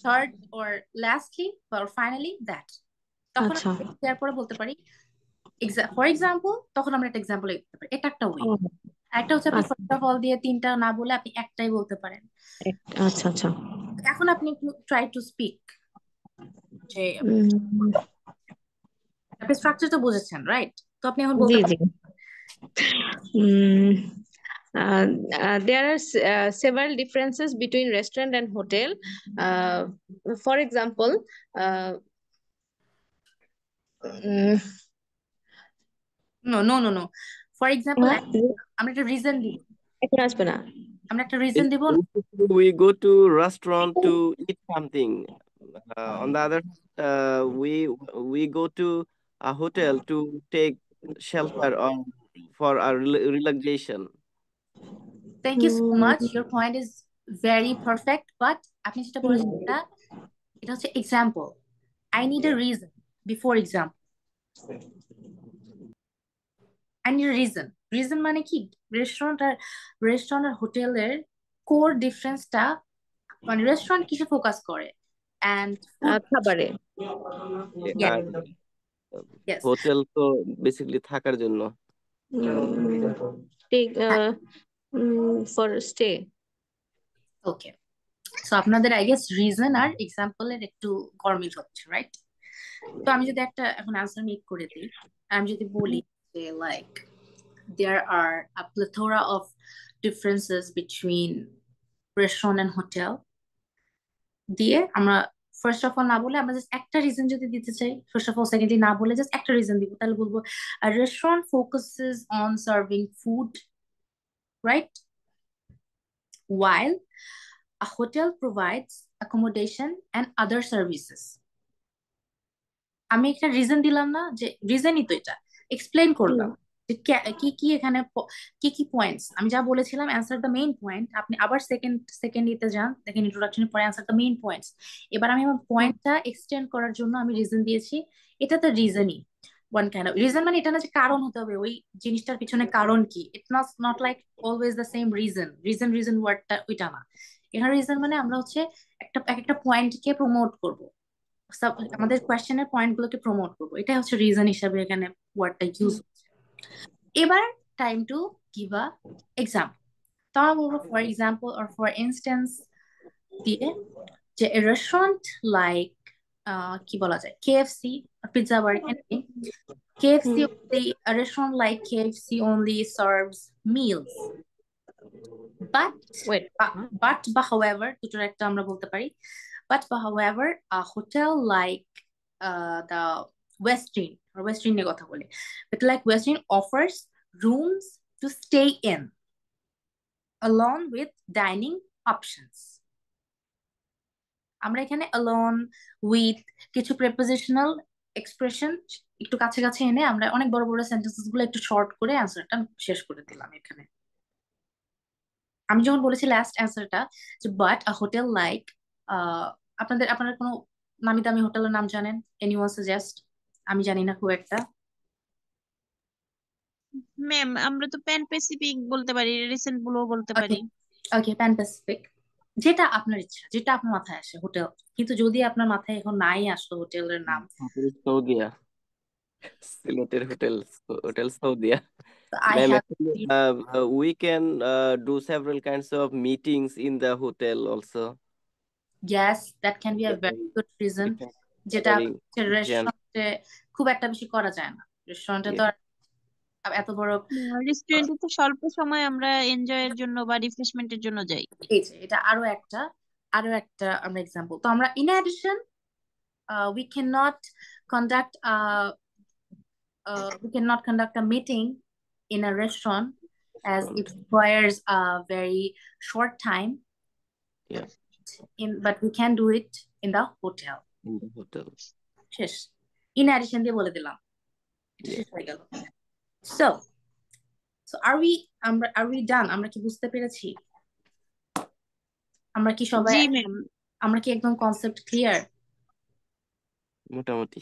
third or lastly or finally that. তখন আচ্ছা আমরা দেওয়ার পরে বলতে পারি ফর এক্সাম্পল, তখন আমরা একটা এক্সাম্পল লিখতে পারি। এটা একটা ওয়ে। ও, একটা হচ্ছে আপনি আচ্ছা ফার্স্ট অফ অল দিয়ে তিনটা না বলে আপনি একটাই বলতে পারেন। আচ্ছা আচ্ছা এখন আপনি ট্রাই টু স্পিক, যে উম, আপনি স্ট্রাকচার তো বুঝেছেন, রাইট? তো আপনি এখন জি বলতে জি পারেন। Mm, there are several differences between restaurant and hotel. Uh, for example, uh, mm, no no no no, for example হ্যাঁ, আমরা একটা রিজন দিব। এখন আসবে না। আমরা একটা রিজন দিব। Basically, we go to restaurant to eat something. On the other, we go to a hotel to take shelter or for our relaxation. Thank you so much, your point is very perfect, but আপনি যেটা বলেছেন এটা এটা হচ্ছে example. I need a reason before example. I need reason. Reason মানে কি, restaurant আর হোটেলের core ডিফারেন্সটা, মানে রেস্টুরেন্ট কিসে ফোকাস করে অ্যান্ড ফুড। খাবারে। ইয়েস আর ইয়েস। হোটেল তো বেসিক্যালি থাকার জন্য। Take for stay. Okay, so আপনাদের আই গেস রিজন আর এক্সাম্পলের একটু গরমিল হচ্ছে, রাইট? তো আমি যদি একটা এখন অ্যান্সার মেক করে দিই, আমি যদি বলি যে like there are a plethora of differences between restaurant and hotel, দিয়ে আমরা ফার্স্ট অফ অল না বলে আমরা জাস্ট একটা রিজন যদি দিতে চাই, ফার্স্ট অফ অল সেকেন্ডলি না বলে জাস্ট একটা রিজন দিব, তাহলে বলবো a restaurant focuses on serving food, right, while a hotel provides accommodation and other services. আমি একটা রিজন দিলাম না, যে রিজনই তো এটা এক্সপ্লেন করলাম যে কি কি এখানে কি কি পয়েন্টস আমি যা বলেছিলাম অ্যান্সার দ্য মেইন পয়েন্ট। আপনি আবার সেকেন্ড দিতে যান, দেখেন ইন্ট্রোডাকশনের পরে অ্যান্সার দ্য মেইন পয়েন্টস। এবার আমি আমার পয়েন্টটা এক্সটেন্ড করার জন্য আমি রিজন দিয়েছি। এটা তো রিজনই, ওয়ান কাইন্ড অফ রিজন, মানে এটা না যে কারণ হতে হবে ওই জিনিসটার পিছনে কারণ কি, it's not like always the same reason. Reason ওয়ার্ডটা ওইটা না। এখানে রিজন মানে আমরা হচ্ছে এক একটা পয়েন্টকে প্রমোট করব, আমাদের কোয়েশ্চেনের পয়েন্ট গুলোকে প্রমোট করবো, এটাই হচ্ছে রিজন হিসাবে এখানে ওয়ার্ডটা ইউজ হচ্ছে। এবার time to give a example. তো আমরা বলবো for example or for instance দিয়ে, যে রেস্টুরেন্ট লাইক কি বলা যায়, KFC, pizza, burger, anything. KFC only, a restaurant like KFC only serves meals, but Wait. বা however দুটোর একটা আমরা বলতে পারি, but however a hotel like the Westin or Westin নিয়ে কথা বলি, but like Westin offers rooms to stay in along with dining options. আমরা এখানে alone with কিছু prepositional expression একটু কাছে কাছে এনে আমরা অনেক বড় বড় সেন্টেন্সেস গুলো একটু শর্ট করে অ্যান্সারটা শেষ করে দিলাম এখানে। আমি যখন বলেছি লাস্ট অ্যান্সারটা যে বাট আ হোটেল লাইক, আপনারা কোনো নামি দামি হোটেলের নাম জানেন? Anyone suggest? আমি জানি না খুব একটা। ম্যাম আমরা তো প্যান প্যাসিফিক বলতে পারি, রিসেন্ট গুলো বলতে ওকে পারি। ওকে, প্যান প্যাসিফিক, যেটা আপনার ইচ্ছা, যেটা আপনার মাথায় আসে হোটেল। কিন্তু যদি আপনার মাথায় এখন নাই আসলো হোটেলের নাম, হোটেল সৌদিয়া, সিলেটের hotel Saudia. I Ma'am, have, actually, we can do several kinds of meetings in the hotel also. Gas that can be a Yeah, very good reason, we can যেটা gathering function. রেস্টুরেন্টে খুব একটা বেশি করা যায় না। রেস্টুরেন্টে তো Yeah. আর এত বড়, রেস্টুরেন্টে তো স্বল্প সময় আমরা এনজয়ের জন্য বা রিফ্রেশমেন্টের জন্য যাই। এই যে এটা আরো একটা আমরা এক্সাম্পল। তো আমরা in addition we cannot conduct a meeting in a restaurant as it requires a very short time, Yeah, but we can do it in the hotel. in the hotel. শেষ, ইন অ্যাডিশন দিয়ে বলে দিলাম, এটা Yeah. শেষ হয়ে গেল। so are we done? আমরা কি বুঝতে পেরেছি? আমরা কি সবাই জি ম্যাম। আমরা কি একদম কনসেপ্ট ক্লিয়ার? মোটামুটি।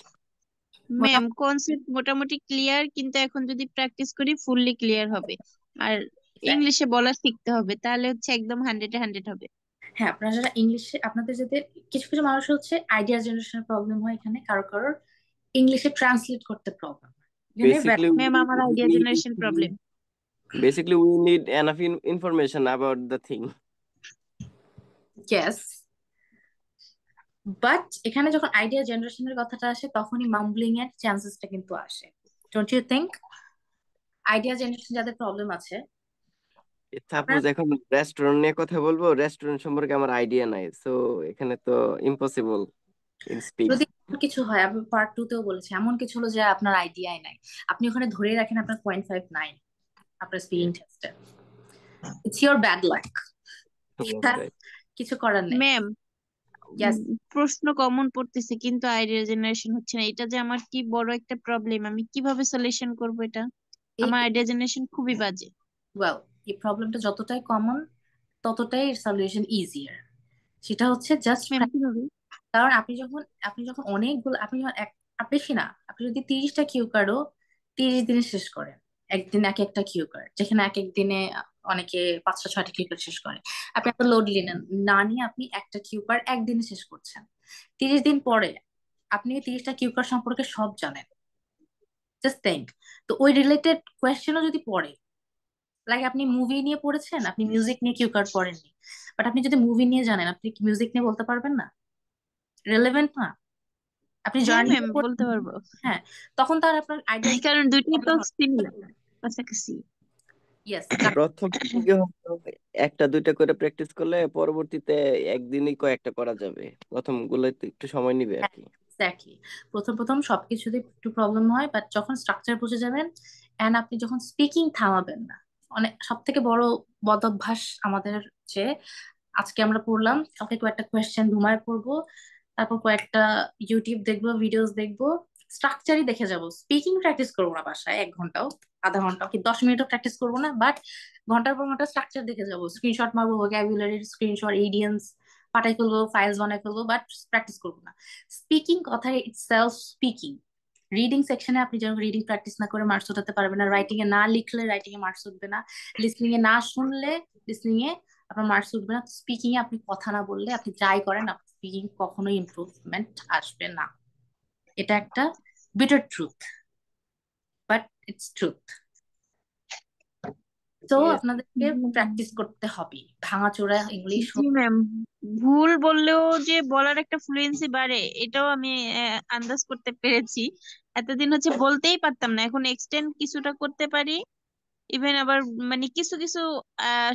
ম্যাম কনসেপ্ট মোটামুটি ক্লিয়ার, কিন্তু এখন যদি প্র্যাকটিস করি ফুললি ক্লিয়ার হবে। আর ইংলিশে বলা শিখতে হবে, তাহলে হচ্ছে একদম 100-এ 100 হবে। হ্যাঁ, আপনারা যারা ইংলিশে, আপনাদের যাদের কিছু কিছু মানুষ হচ্ছে আইডিয়া জেনারেশনের প্রবলেম হয়, এখানে কারো কারোর ইংলিশে ট্রান্সলেট করতে প্রবলেম হয় এখানে। Basically, ম্যাম আমার idea generation problem. we need enough information about the thing. Yes, but এখানে যখন আইডিয়া জেনারেশনের কথাটা আসে তখনই মাম্বলিং এর চান্সেসটা কিন্তু আসে। Don't you think? Idea generation যাদের প্রবলেম আছে, সাপোজ এখন রেস্টুরেন্ট নিয়ে কথা বলবো, রেস্টুরেন্ট সম্পর্কে আমার আইডিয়া নাই, সো এখানে তো ইম্পসিবল ইন স্পিক। যদি এমন কিছু হয়, আমি পার্ট 2 তেও বলেছি, এমন কিছু হলো যে আপনার আইডিয়াই নাই, আপনি ওখানে ধরে রাখেন আপনার 0.59 আপনার স্পিকিং টেস্টে, ইটস ইওর ব্যাড লাক, কিছু করার নেই। Ma'am Yes. প্রশ্ন কমন পড়তেছে কিন্তু আইডিয়া জেনারেশন হচ্ছে না, এটা যে আমার কি বড় একটা প্রবলেম। আমি কিভাবে সলিউশন করব এটা? আমার আইডিয়া জেনারেশন খুবই বাজে। ওয়েল, এই প্রবলেমটা যতটাই কমন ততটাই সলিউশন ইজিয়ার। সেটা হচ্ছে জাস্ট, ম্যাম কিভাবে? কারণ আপনি যখন অনেকগুলো, আপনি যখন বেশি না, আপনি যদি 30টা কিউ কার্ডও 30 দিনে শেষ করেন, একদিন এক একটা কিউ কার্ড, যেখানে এক এক দিনে অনেকে 5টা 6টা কিউ কার্ড শেষ করে, আপনি এত লোড নিলেন না, নিয়ে আপনি একটা কিউ কার্ড একদিনে শেষ করছেন, 30 দিন পরে আপনি 30টা কিউ কার্ড সম্পর্কে সব জানেন। জাস্ট থিঙ্ক, তো ওই রিলেটেড কোয়েশ্চেনও যদি পড়ে, লাইক আপনি মুভি নিয়ে পড়েছেন, আপনি মিউজিক নিয়ে কিউ কার্ড পড়েননি, বাট আপনি যদি মুভি নিয়ে জানেন, আপনি মিউজিক নিয়ে বলতে পারবেন না? রেলেভেন্ট না? আপনি হ্যাঁ জার্নি ম্যাম বলতে পারবো, হ্যাঁ, তখন তার আপনার আইডিয়া কারণ দুইটাই তো সিমিলার, কাছাকাছি। ইয়েস। প্রথম দিকে হয়তো একটা দুইটা করে প্র্যাকটিস করলে পরবর্তীতে একদিনই কয়েকটা করা যাবে, প্রথম গুলোতে একটু সময় নিবে আর কি। এক্স্যাক্টলি, প্রথম প্রথম সবকিছুতে একটু প্রবলেম হয়, বাট যখন স্ট্রাকচার বুঝে যাবেন এন্ড আপনি যখন স্পিকিং থামাবেন না, অনেক সব থেকে বড় বদ অভ্যাস আমাদের, যে আজকে আমরা পড়লাম, কালকে কয়েকটা কোয়েশ্চেন ঘুমায় পড়বো, তারপর কয়েকটা ইউটিউব দেখবো, ভিডিওস দেখবো, স্ট্রাকচারই দেখে যাব, স্পিকিং প্র্যাকটিস করবো না বাসায় 1 ঘন্টাও, আধা ঘন্টাও কি 10 মিনিটও প্র্যাকটিস করবো না, বাট ঘন্টার পর ঘন্টা স্ট্রাকচার দেখে যাবো, স্ক্রিনশট মারবো, ভোকাবুলারির স্ক্রিনশট, ইডিয়মস পাঠাই ফেলবো, ফাইলস বানাই ফেলবো, বাট প্র্যাকটিস করবো না। স্পিকিং কথা ইটসেলফ স্পিকিং। রিডিং সেকশনে আপনি যখন রিডিং প্র্যাকটিস না করে মার্কস উঠাতে পারবেন না, রাইটিং এ না লিখলে রাইটিং এ মার্কস উঠবে না, লিসনিং এ না শুনলে লিসনিং এ আপনার মার্কস উঠবে না, স্পিকিং এ আপনি কথা না বললে, আপনি ট্রাই করেন, আপনার স্পিকিং কখনোই ইমপ্রুভমেন্ট আসবে না। এটা একটা bitter truth, but it's truth. তো Yes. আপনাদেরকে প্র্যাকটিস করতে হবে, ভাঙাচোরা ইংলিশ জি ম্যাম, ভুল বললেও যে বলার একটা ফ্লুয়েন্সি বাড়ে, এটাও আমি আন্দাজ করতে পেরেছি। এতদিন হচ্ছে বলতেই পারতাম না, এখন এক্সটেন্ড কিছুটা করতে পারি। ইভেন আবার মানে কিছু কিছু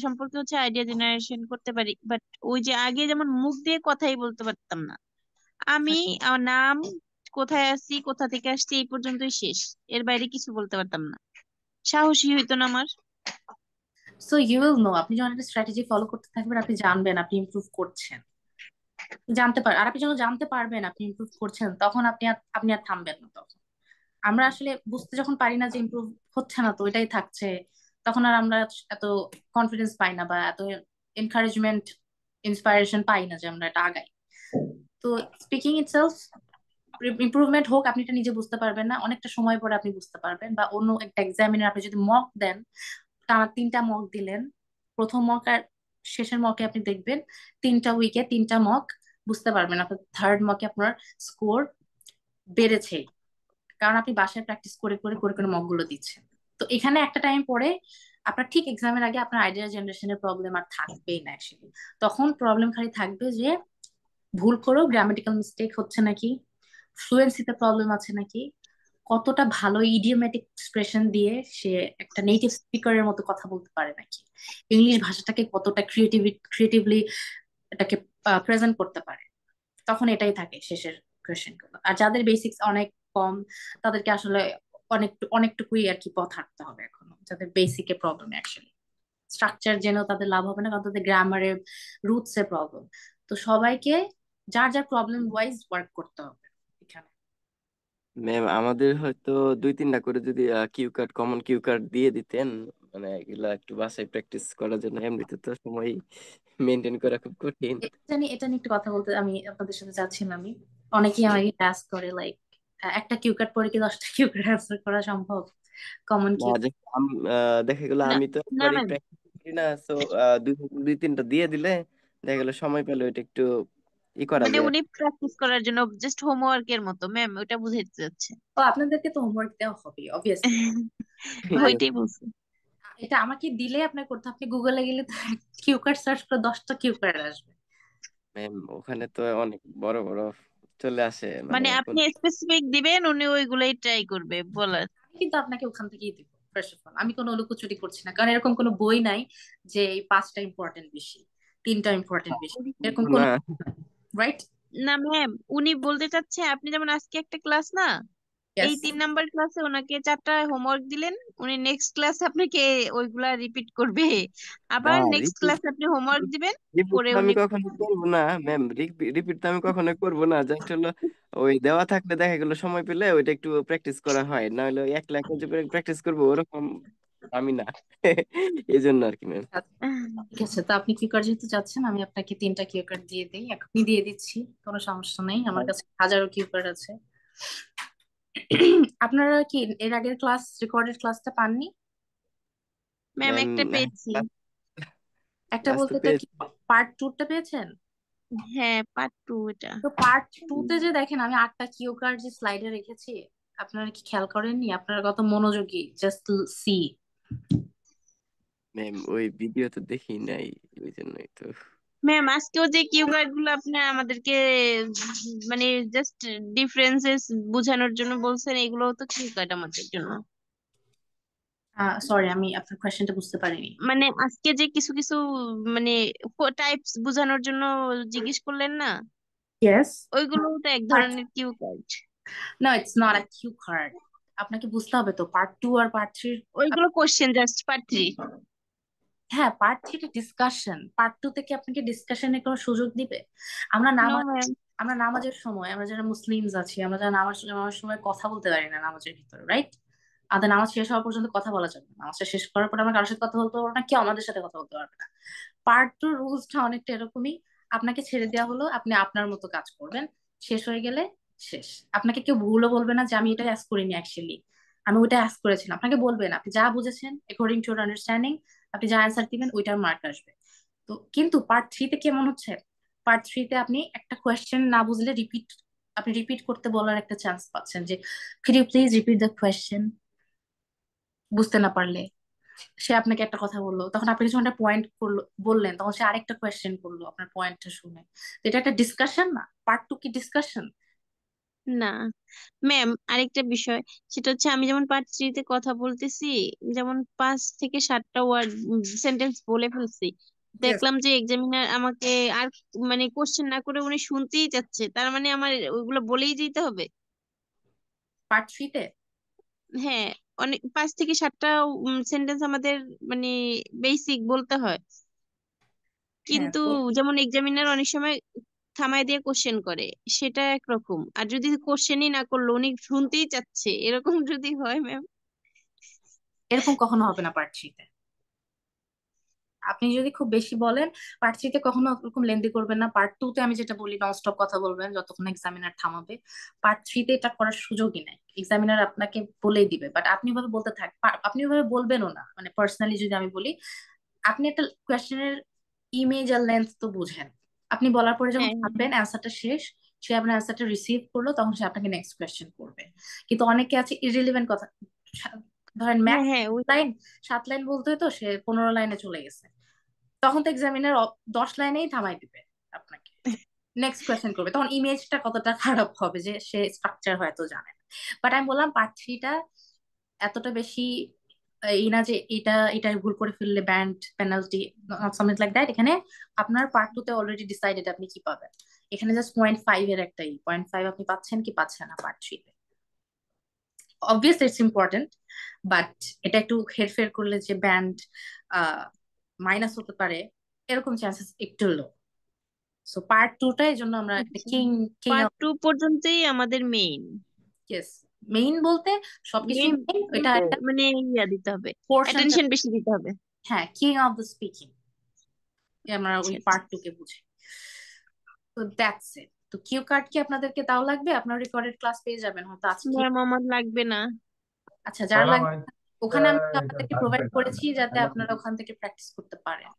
সম্পর্কে হচ্ছে আইডিয়া জেনারেশন করতে পারি, বাট ওই যে আগে যেমন মুখ দিয়ে কথাই বলতে পারতাম না। আমি আমার নাম, কোথায় আছি, কোথা থেকে আসছি, এই পর্যন্তই শেষ। এর বাইরে কিছু বলতে পারতাম না, সাহসী হইতো না আমার। সো ইউ উইল নো, আপনি যখন একটা স্ট্র্যাটেজি ফলো করতে থাকবেন, আপনি জানবেন আপনি ইমপ্রুভ করছেন, আর আপনি যখন জানতে পারবেন আপনি ইমপ্রুভ করছেন, তখন আপনি আর থামবেন না। তখন আমরা আসলে বুঝতে যখন পারি না যে ইমপ্রুভ হচ্ছে না, তো এটাই থাকছে, তখন আর আমরা এত কনফিডেন্স পাই না, বা এত এনকারেজমেন্ট, ইন্সপাইরেশন পাই না যে আমরা এটা আগাই। তো স্পিকিং ইটসেলফ ইমপ্রুভমেন্ট হোক, আপনি এটা নিজে বুঝতে পারবেন না, অনেকটা সময় পরে আপনি বুঝতে পারবেন, বা অন্য একটা এক্সামিনার আপনি যদি মক দেন, টানা 3টা মক দিলেন, প্রথম মক আর শেষের মকে আপনি দেখবেন 3টা উইকে 3টা মক, বুঝতে পারবেন আপনার থার্ড মকে আপনার স্কোর বেড়েছে, কারণ আপনি বাসায় প্র্যাকটিস করে করে করে করে মক গুলো দিচ্ছেন। তো এখানে একটা টাইম পরে আপনার ঠিক এক্সামের আগে আপনার আইডিয়া জেনারেশনের প্রবলেম আর থাকবেই না অ্যাকচুয়ালি। তখন প্রবলেম খালি থাকবে যে ভুল করেও গ্রামাটিক্যাল মিস্টেক হচ্ছে নাকি, ফ্লুয়েন্সিতে প্রবলেম আছে নাকি, কতটা ভালো ইডিওমেটিক এক্সপ্রেশন দিয়ে সে একটা নেটিভ স্পিকারের মতো কথা বলতে পারে নাকি, ইংলিশ ভাষাটাকে কতটা ক্রিয়েটিভলি এটাকে প্রেজেন্ট করতে পারে। তখন এটাই থাকে শেষের কোয়েশ্চেন গুলো। আর যাদের বেসিক্স অনেক কম, তাদেরকে আসলে অনেকটুকুই আর কি পথ হাঁটতে হবে এখনো, যাদের বেসিকে প্রবলেম, অ্যাকচুয়ালি স্ট্রাকচার জেনেও তাদের লাভ হবে না, কারণ তাদের গ্রামারের রুটস এর প্রবলেম। তো সবাইকে যার যার প্রবলেম ওয়াইজ ওয়ার্ক করতে হবে এখানে। ম্যাম আমাদের হয়তো 2-3টা করে যদি cue card, common cue card দিয়ে দিতেন, মানে এগুলা একটু বাসায় প্র্যাকটিস করার জন্য, এমনিতে তো সময় মেনটেন করা খুব কঠিন। এটা নিয়ে একটু কথা বলতে আমি আপনাদের সাথে যাচ্ছিলাম। আমি অনেকেই আমাকে টাস্ক করে লাইক একটা কিউ কার্ড পরে কি 10টা কিউ কার্ড অ্যান্সার করা সম্ভব? কমন না কিউ। যে দেখা গেলো না আমি তো না একবারই ম্যাম, প্র্যাকটিস করি না, তো দুই দুই তিনটা দিয়ে দিলে দেখা গেলো সময় পেলে ওইটা একটু করা মানে যায়। উনি প্র্যাকটিস করার জন্য জাস্ট হোমওয়ার্কের মতো, ম্যাম ওটা বুঝাইতে যাচ্ছে। ও আপনাদেরকে তো হোমওয়ার্ক দেওয়া হবে অবভিয়াসলি, বাট Yes, ওইটাই বলছি। এটা আমাকে দিলে আপনার করতে, আপনি গুগলে গেলে তো কিউ কার্ড সার্চ করে 10টা কিউ কার্ড আসবে। ম্যাম ওখানে তো অনেক বড় বড় চলে আসে, মানে মানে কোন আপনি স্পেসিফিক দিবেন, উনি ওইগুলাই ট্রাই করবে বলার। আমি কিন্তু আপনাকে ওখান থেকেই দিব। ফার্স্ট অফ অল আমি কোনো লুকোচুরি করছি না, কারণ এরকম কোনো বই নাই যে এই 5টা ইম্পর্টেন্ট বেশি, 3টা ইম্পর্টেন্ট বেশি, এরকম না। কোনো, রাইট? না ম্যাম, উনি বলতে চাচ্ছে আপনি যেমন আজকে একটা ক্লাস না, এই ইয়েস। 3 নাম্বার ক্লাসে ওনাকে 4টা হোমওয়ার্ক দিলেন, উনি নেক্সট ক্লাসে আপনাকে ওইগুলা রিপিট করবে, না আবার নেক্সট রিপিট ক্লাসে আপনি হোমওয়ার্ক দিবেন, রিপিট পরে তো আমি উনি কখনো করবো না ম্যাম, রিপিট তো আমি কখনো করবো না, জাস্ট হলো ওই দেওয়া থাকলে দেখা গেলো সময় পেলে ওইটা একটু প্র্যাকটিস করা হয়, না হলে 1 লাখ যে প্র্যাকটিস করবো ওরকম আমি না। এই জন্য আর কি ম্যাম। ঠিক আছে, তো আপনি কিউ কার্ড যেহেতু চাচ্ছেন, আমি আপনাকে 3টা কিউ কার্ড দিয়ে দিই, এখনই দিয়ে দিচ্ছি, কোনো সমস্যা নেই, আমার কাছে হাজারো কিউ কার্ড আছে। আপনারা কি এর আগের ক্লাস, রেকর্ডেড ক্লাসটা পাননি? ম্যাম ম্যাম একটা পেয়েছি। একটা ক্লাস তো বলতে এটা কি পেয়েছি। পার্ট 2টা পেয়েছেন? হ্যাঁ, পার্ট 2 এটা। তো পার্ট 2তে যে দেখেন আমি 8টা কিউ কার্ড যে স্লাইডে রেখেছি, আপনারা কি খেয়াল করেননি? আপনারা কত মনোযোগী, জাস্ট সি। ম্যাম ওই ভিডিও তো দেখি নাই, ওই জন্যই তো। ম্যাম আজকেও যে কিউ কার্ড গুলো আপনি আমাদেরকে মানে জাস্ট ডিফারেন্সেস বোঝানোর জন্য বলছেন, এগুলো তো কিউ কার্ড আমাদের জন্য। সরি, আমি আপনার কোয়েশ্চেনটা বুঝতে পারিনি। মানে আজকে যে কিছু কিছু মানে টাইপস বোঝানোর জন্য জিজ্ঞেস করলেন না, ইয়েস। ওইগুলো তো এক পার্ট, ধরনের cue card. No it's not a cue card. আপনাকে বুঝতে হবে তো পার্ট 2 আর পার্ট 3। ওইগুলো কোশ্চেন জাস্ট পার্ট 3। হ্যাঁ, পার্ট 3 ডিসকাশন, পার্ট 2 থেকে আপনাকে ডিসকাশনের কোনো সুযোগ দিবে? আমরা নো নামাজ, ম্যাম। আমরা নামাজের সময়, আমরা যারা মুসলিমস আছি, আমরা যারা নামাজের সময় কথা বলতে পারি না নামাজের ভিতরে, রাইট? আমাদের নামাজ শেষ হওয়া পর্যন্ত কথা বলা যাবে না, নামাজটা শেষ করার পর আমরা কারোর সাথে কথা বলতে পারবো না, কেউ আমাদের সাথে কথা বলতে পারবে না। পার্ট 2 রুলসটা অনেকটা এরকমই, আপনাকে ছেড়ে দেওয়া হলো, আপনি আপনার মতো কাজ করবেন, শেষ হয়ে গেলে শেষ। আপনাকে কেউ ভুলও বলবে না যে আমি এটা অ্যাস করিনি, অ্যাকচুয়ালি আমি ওইটা অ্যাস করেছিলাম, আপনাকে বলবেন আপনি যা বুঝেছেন অ্যাকর্ডিং টু ইউর আন্ডারস্ট্যান্ডিং, আপনি যা অ্যান্সার দিবেন ওইটার মার্ক আসবে। তো কিন্তু পার্ট 3-তে কেমন হচ্ছে, পার্ট 3-তে আপনি একটা কোয়েশ্চেন না বুঝলে রিপিট, আপনি রিপিট করতে বলার একটা চান্স পাচ্ছেন যে could you please repeat the question, বুঝতে না পারলে সে আপনাকে একটা কথা বললো, তখন আপনি যখন একটা পয়েন্ট করলো বললেন, তখন সে আরেকটা কোয়েশ্চেন করলো আপনার পয়েন্টটা শুনে। তো এটা একটা ডিসকাশন না? পার্ট 2 কি ডিসকাশন? না ম্যাম, আরেকটা বিষয়, সেটা হচ্ছে আমি যেমন পার্ট 3-তে কথা বলতেছি, যেমন 5 থেকে 7টা ওয়ার্ড সেন্টেন্স বলে ফেলছি, ইয়েস। দেখলাম যে এক্সামিনার আমাকে আর মানে কোশ্চেন না করে উনি শুনতেই চাচ্ছে, তার মানে আমার ওইগুলো বলেই যেতে হবে? পার্ট 3-তে হ্যাঁ, অনেক 5 থেকে 7টা সেন্টেন্স আমাদের মানে বেসিক বলতে হয়, হ্যাঁ, কিন্তু তো যেমন এক্সামিনার অনেক সময় থামায় দিয়ে কোশ্চেন করে, সেটা একরকম, আর যদি কোশ্চেনই না করলো উনি শুনতেই চাচ্ছে, এরকম যদি হয় ম্যাম। এরকম কখনো হবে না পার্ট 3-তে। আপনি যদি খুব বেশি বলেন, পার্ট 3-তে কখনো ওরকম লেন্দি করবেন না। পার্ট 2-তে আমি যেটা বলি ননস্টপ কথা বলবেন যতক্ষণ এক্সামিনার থামাবে। পার্ট 3-তে এটা করার সুযোগই নাই, এক্সামিনার আপনাকে বলেই দিবে, বাট আপনি ওভাবে বলতে থাক, আপনি ওভাবে বলবেনও না। মানে পার্সোনালি যদি আমি বলি, আপনি একটা কোয়েশ্চেনের ইমেজ আর লেন্থ তো বুঝেন, আপনি বলার পরে যখন হ্যাঁ ভাববেন অ্যান্সারটা শেষ, সে আপনার অ্যান্সারটা রিসিভ করলো, তখন সে আপনাকে নেক্সট কোয়েশ্চেন করবে। কিন্তু অনেকে আছে ইররিলেভেন্ট কথা, ধরেন হ্যাঁ ম্যাক্স হ্যাঁ ওই লাইন, 7 লাইন বলতে তো সে 15 লাইনে চলে গেছে, তখন তো এক্সামিনার 10 লাইনেই থামাই দিবে আপনাকে, নেক্সট কোয়েশ্চেন করবে, তখন ইমেজটা কতটা খারাপ হবে যে সে স্ট্রাকচার হয়তো জানে না। বাট আমি বললাম পার্ট 3-টা এতটা বেশি এই না যে এটা ভুল করে ফেললে band penalty, not something like that. এখানে আপনার পার্ট 2-তে অলরেডি ডিসাইডেড আপনি কি পাবেন, এখানে জাস্ট 0.5 এর একটাই 0.5 আপনি পাচ্ছেন কি পাচ্ছেন না পার্ট 3-তে। অবভিয়াসলি ইটস ইম্পর্টেন্ট, বাট এটা একটু হেরফের করলে যে ব্যান্ড মাইনাস হতে পারে, এরকম চান্সেস একটু লো। সো পার্ট 2-টা এই জন্য আমরা একটা আচ্ছা, কিং, কিং অফ, পার্ট 2 পর্যন্তই আমাদের মেইন। ইয়েস, মেইন বলতে সবকিছুই মেইন মেইন, এটা বলতে একটা মানে ইয়া দিতে হবে, পোর্শন, অ্যাটেনশন বেশি দিতে হবে। হ্যাঁ, কিং অফ দ্য স্পিকিং। আমরা আচ্ছা ওই আচ্ছা পার্ট 2 কে বুঝি। তো দ্যাটস ইট। তো কিউ কার্ড কি আপনাদেরকে তাও লাগবে? আপনার রেকর্ডেড ক্লাস পেয়ে যাবেন হয়তো আজকে। ম্যাম আমার লাগবে না। আচ্ছা, যার লাগবে ওখানে আমি আপনাদেরকে প্রোভাইড করেছি যাতে আপনারা ওখান থেকে প্র্যাকটিস করতে পারেন।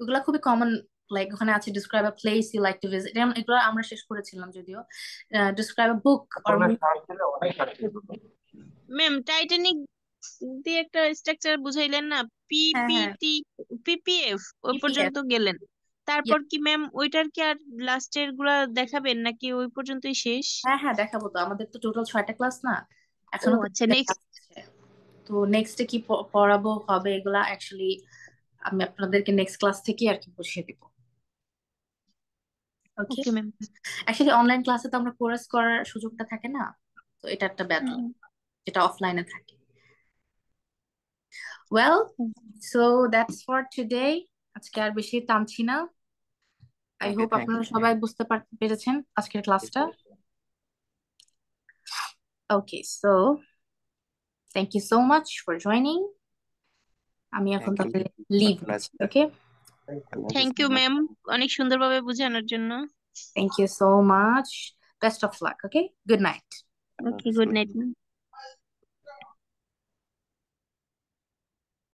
ওগুলা খুবই কমন, লাইক ওখানে আছে describe a place you like to visit, এগুলো আমরা শেষ করেছিলাম যদিও। Describe a book or ma'am Titanic দিয়ে একটা স্ট্রাকচার বুঝাইলেন না, হ্যাঁ হ্যাঁ পিপিটি, পিপিএফ ওই পিপিএফ। পর্যন্ত গেলেন, তারপর কি ম্যাম ওইটার কি আর লাস্টের গুলা দেখাবেন নাকি ওই পর্যন্তই শেষ? হ্যাঁ হ্যাঁ দেখাবো তো, আমাদের তো টোটাল 6টা ক্লাস না, ও এখনো তো আচ্ছা, 2টা নেক্সট। ক্লাস আছে। তো নেক্সটে কি পড়াবো হবে এগুলা অ্যাকচুয়ালি আমি আপনাদেরকে নেক্সট ক্লাস থেকে আর কি বুঝিয়ে দিব। ওকে, ওকে ম্যাম। অ্যাকচুয়ালি অনলাইন ক্লাসে তো আমরা কোর্স করার সুযোগটা থাকে না, তো এটা একটা ব্যাড লাক যেটা অফলাইনে থাকে। Well, so that's for today. আজকে আর বেশি টানছি না। আই Okay, হোপ thank আপনারা you. সবাই বুঝতে পেরেছেন আজকের ক্লাসটা। Okay, so thank you so much for joining. আমি এখন Thank you. তাহলে লিভ আপনার নিচ্ছি। Okay, Thank you thank so you much. Ma'am, অনেক সুন্দরভাবে বোঝানোর জন্য। Thank you so much, best of luck. Okay, good night. Okay, good night ma'am.